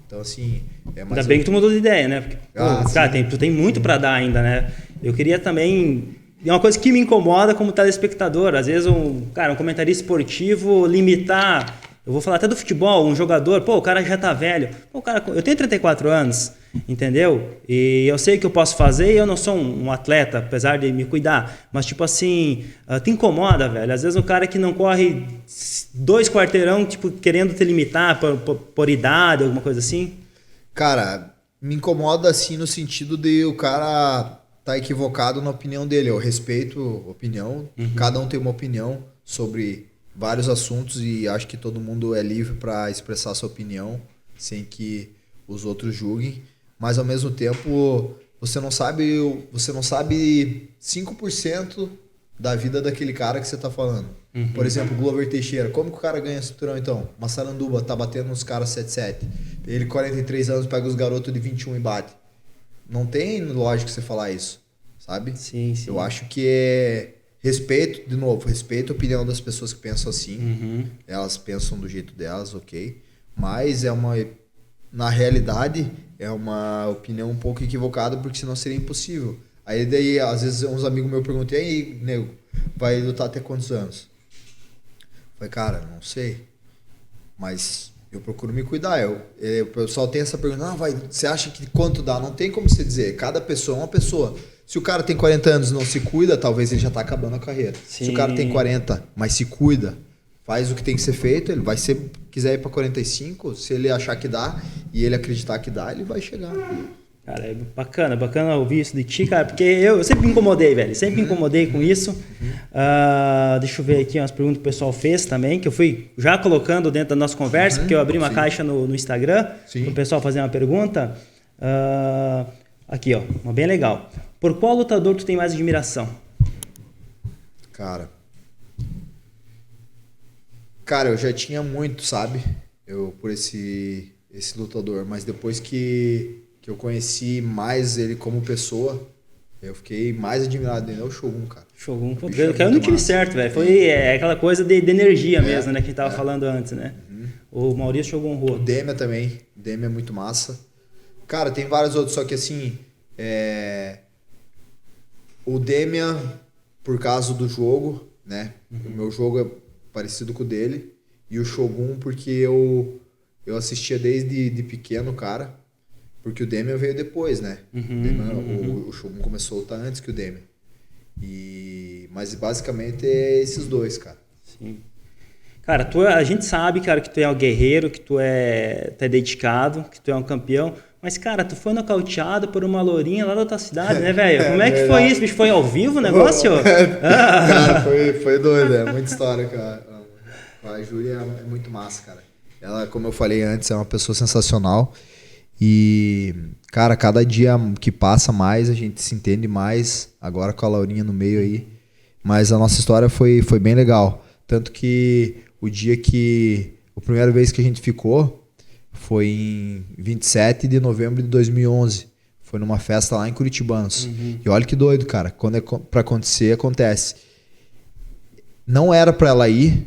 Então, assim... Ainda bem que tu mudou de ideia, né? Porque, cara, tu tem muito para dar ainda, né? Eu queria também... É uma coisa que me incomoda como telespectador. Às vezes, um comentarista esportivo limitar... Eu vou falar até do futebol, um jogador... Pô, o cara já tá velho. Pô, cara, eu tenho 34 anos, entendeu? E eu sei que eu posso fazer e eu não sou um atleta, apesar de me cuidar. Mas, tipo assim, te incomoda, velho. Às vezes, um cara que não corre 2 quarteirão, tipo, querendo te limitar por idade, alguma coisa assim. Cara, me incomoda, assim, no sentido de o cara... tá equivocado na opinião dele. Eu respeito a opinião. Cada um tem uma opinião sobre vários assuntos e acho que todo mundo é livre para expressar sua opinião sem que os outros julguem. Mas ao mesmo tempo, você não sabe 5% da vida daquele cara que você tá falando. Por exemplo, o Glover Teixeira. Como que o cara ganha cinturão então? Massaranduba tá batendo nos caras 7-7. Ele, 43 anos, pega os garotos de 21 e bate. Não tem lógica você falar isso, sabe? Sim. Eu acho que é respeito, de novo, respeito a opinião das pessoas que pensam assim. Elas pensam do jeito delas, ok. Mas na realidade, é uma opinião um pouco equivocada, porque senão seria impossível. Aí daí, às vezes, uns amigos meus perguntam, e aí, nego, vai lutar até quantos anos? Eu falei, cara, não sei. Mas... eu procuro me cuidar. O pessoal tem essa pergunta, você acha que quanto dá? Não tem como você dizer. Cada pessoa é uma pessoa. Se o cara tem 40 anos e não se cuida, talvez ele já está acabando a carreira. Sim. Se o cara tem 40, mas se cuida, faz o que tem que ser feito, ele vai ser, quiser ir para 45, se ele achar que dá e ele acreditar que dá, ele vai chegar. Cara, é bacana ouvir isso de ti, cara, porque eu sempre me incomodei, velho, sempre me incomodei com isso. Deixa eu ver aqui umas perguntas que o pessoal fez também, que eu fui já colocando dentro da nossa conversa, porque eu abri uma caixa no Instagram, para o pessoal fazer uma pergunta. Aqui, ó, uma bem legal. Por qual lutador tu tem mais admiração? Cara, eu já tinha muito, sabe? Por esse lutador, mas depois que eu conheci mais ele como pessoa, eu fiquei mais admirado dele. É o Shogun, cara. Shogun, pô, caiu no time certo, velho. Foi aquela coisa de energia mesmo, né? Que a gente tava falando antes, né? O Maurício Shogun Rua. O Demian também. O Demian é muito massa. Cara, tem vários outros, só que assim... O Demian, por causa do jogo, né? O meu jogo é parecido com o dele. E o Shogun, porque eu assistia desde pequeno, cara. Porque o Demian veio depois, né? O Shogun começou a lutar antes que o Demian. Mas basicamente é esses dois, cara. Sim. Cara, a gente sabe, cara, que tu é um guerreiro, que tu é dedicado, que tu é um campeão. Mas, cara, tu foi nocauteado por uma lourinha lá da tua cidade, né, velho? Como é que foi isso, bicho? Foi ao vivo o negócio? Cara, foi doido, é muita história, cara. A Júlia é muito massa, cara. Ela, como eu falei antes, é uma pessoa sensacional. E, cara, cada dia que passa mais, a gente se entende mais, agora com a Laurinha no meio aí. Mas a nossa história foi bem legal. Tanto que a primeira vez que a gente ficou foi em 27 de novembro de 2011. Foi numa festa lá em Curitibanos. E olha que doido, cara. Quando é pra acontecer, acontece. Não era pra ela ir,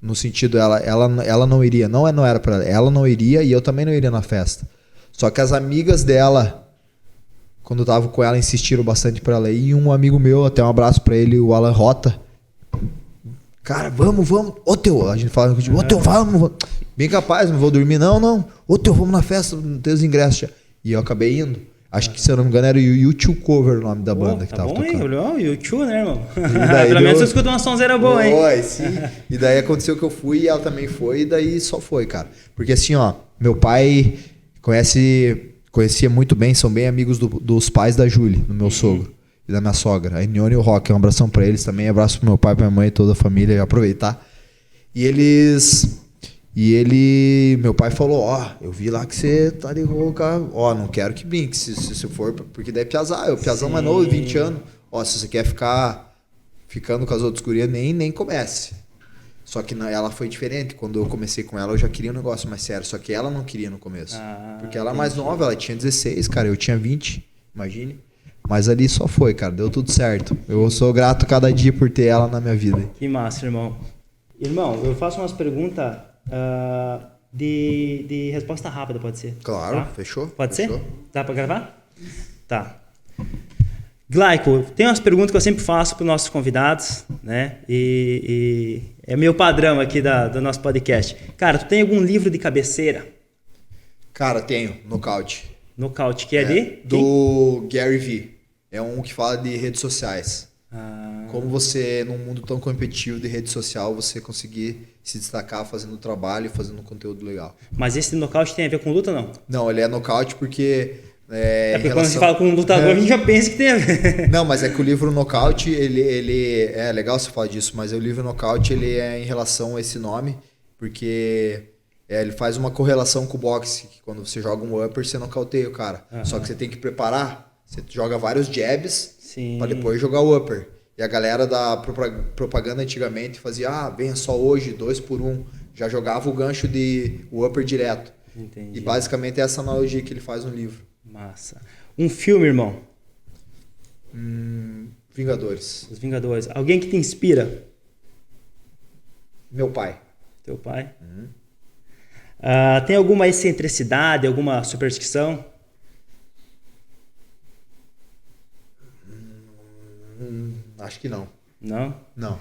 no sentido, ela não iria. Não era pra ela. Ela não iria e eu também não iria na festa. Só que as amigas dela, quando eu tava com ela, insistiram bastante pra ela ir. E um amigo meu, até um abraço pra ele, o Alan Rota. Cara, vamos. Ô, Teu, a gente fala no Curitiba, ô, Teu, vamos. Bem capaz, não vou dormir, não. Ô, Teu, vamos na festa, não tem os ingressos já. E eu acabei indo. Acho que, se eu não me engano, era o U2 Cover o nome da banda que tava tocando. O U2, né, irmão? Pelo menos eu escuto uma sonzeira boa, hein? Foi, sim. E daí aconteceu que eu fui e ela também foi, e daí só foi, cara. Porque assim, ó, meu pai conhecia muito bem, são bem amigos dos pais da Júlia, do meu sogro e da minha sogra, a Inione e o Rock. Um abração pra eles também, abraço pro meu pai, pra minha mãe e toda a família, e aproveitar. Meu pai falou, eu vi lá que você tá de rouca, não quero que brinque, se for, porque daí é piazão mais novo, 20 anos, se você quer ficar ficando com as outras gurias, nem comece. Só que ela foi diferente. Quando eu comecei com ela, eu já queria um negócio mais sério. Só que ela não queria no começo. Porque ela é mais nova, ela tinha 16, cara. Eu tinha 20, imagine. Mas ali só foi, cara. Deu tudo certo. Eu sou grato cada dia por ter ela na minha vida. Que massa, irmão. Irmão, eu faço umas perguntas de resposta rápida, pode ser? Claro, tá? Fechou? Pode fechou. ser? Dá pra gravar? Tá. Glaico, tem umas perguntas que eu sempre faço para os nossos convidados, né? E é meu padrão aqui do nosso podcast. Cara, tu tem algum livro de cabeceira? Cara, tenho. Nocaute. Nocaute, que é de? Do Gary Vee. É um que fala de redes sociais. Ah. Como você, num mundo tão competitivo de rede social, você conseguir se destacar fazendo trabalho e fazendo conteúdo legal. Mas esse nocaute tem a ver com luta ou não? Não, ele é nocaute porque... porque quando a gente fala com um lutador, a gente já pensa que tem a ver. Não, mas é que o livro Nocaute, ele é legal você falar disso, mas o livro Nocaute, ele é em relação a esse nome, porque ele faz uma correlação com o boxe, que quando você joga um upper, você nocauteia o cara. Só que você tem que preparar, você joga vários jabs para depois jogar o upper. E a galera da propaganda antigamente fazia, venha só hoje, 2 por 1. Já jogava o gancho de o upper direto. Entendi. E basicamente é essa analogia que ele faz no livro. Massa. Um filme, irmão? Vingadores. Os Vingadores. Alguém que te inspira? Meu pai. Teu pai? Tem alguma excentricidade, alguma superstição? Acho que não. Não? Não.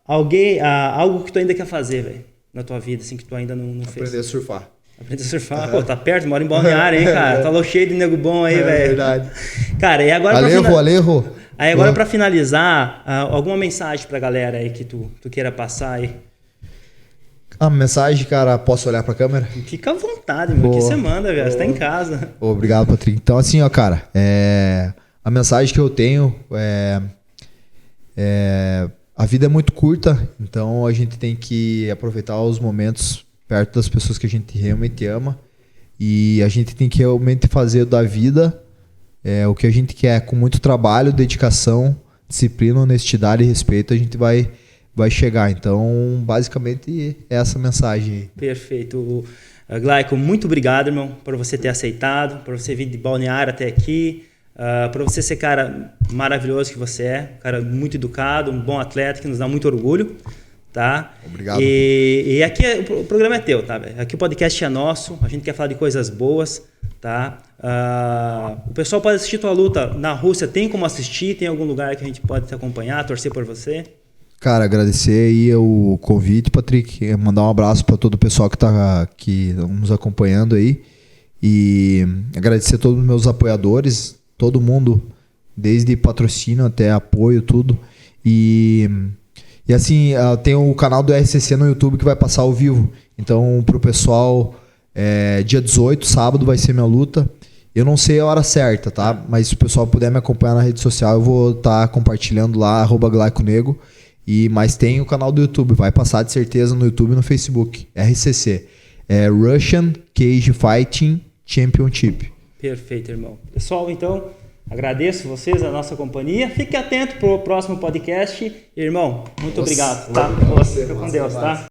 Algo que tu ainda quer fazer, velho, na tua vida, assim, que tu ainda não fez? Aprender a surfar. Aprender a surfar? Pô, tá perto, mora em Balneário, hein, cara? Tá cheio de nego bom aí, velho. É verdade. Cara, e agora... Alejo. Aí agora pra finalizar, alguma mensagem pra galera aí que tu queira passar aí? Mensagem, cara, posso olhar pra câmera? Fica à vontade, meu. Aqui você manda, velho. Você tá em casa. Obrigado, Patrick. Então, assim, ó, cara, a mensagem que eu tenho a vida é muito curta, então a gente tem que aproveitar os momentos perto das pessoas que a gente realmente ama e a gente tem que realmente fazer da vida o que a gente quer, com muito trabalho, dedicação, disciplina, honestidade e respeito, a gente vai chegar. Então, basicamente, é essa mensagem. Perfeito. Glaico, muito obrigado, irmão, por você ter aceitado, por você vir de Balneário até aqui, por você ser cara maravilhoso que você é, cara muito educado, um bom atleta que nos dá muito orgulho, tá? Obrigado. E aqui o programa é teu, tá? Aqui o podcast é nosso, a gente quer falar de coisas boas, tá? O pessoal pode assistir tua luta na Rússia, tem como assistir? Tem algum lugar que a gente pode te acompanhar, torcer por você? Cara, agradecer aí o convite, Patrick, mandar um abraço para todo o pessoal que tá aqui nos acompanhando aí e agradecer a todos os meus apoiadores, todo mundo, desde patrocínio até apoio, tudo. E assim, tem o canal do RCC no YouTube que vai passar ao vivo. Então, pro pessoal, dia 18, sábado, vai ser minha luta. Eu não sei a hora certa, tá? Mas se o pessoal puder me acompanhar na rede social, eu vou estar compartilhando lá, @glaiconego. Mas tem o canal do YouTube, vai passar de certeza no YouTube e no Facebook. RCC. Russian Cage Fighting Championship. Perfeito, irmão. Pessoal, então, agradeço vocês, a nossa companhia. Fique atento pro próximo podcast. Irmão, muito obrigado, tá? Fica com Deus, tá?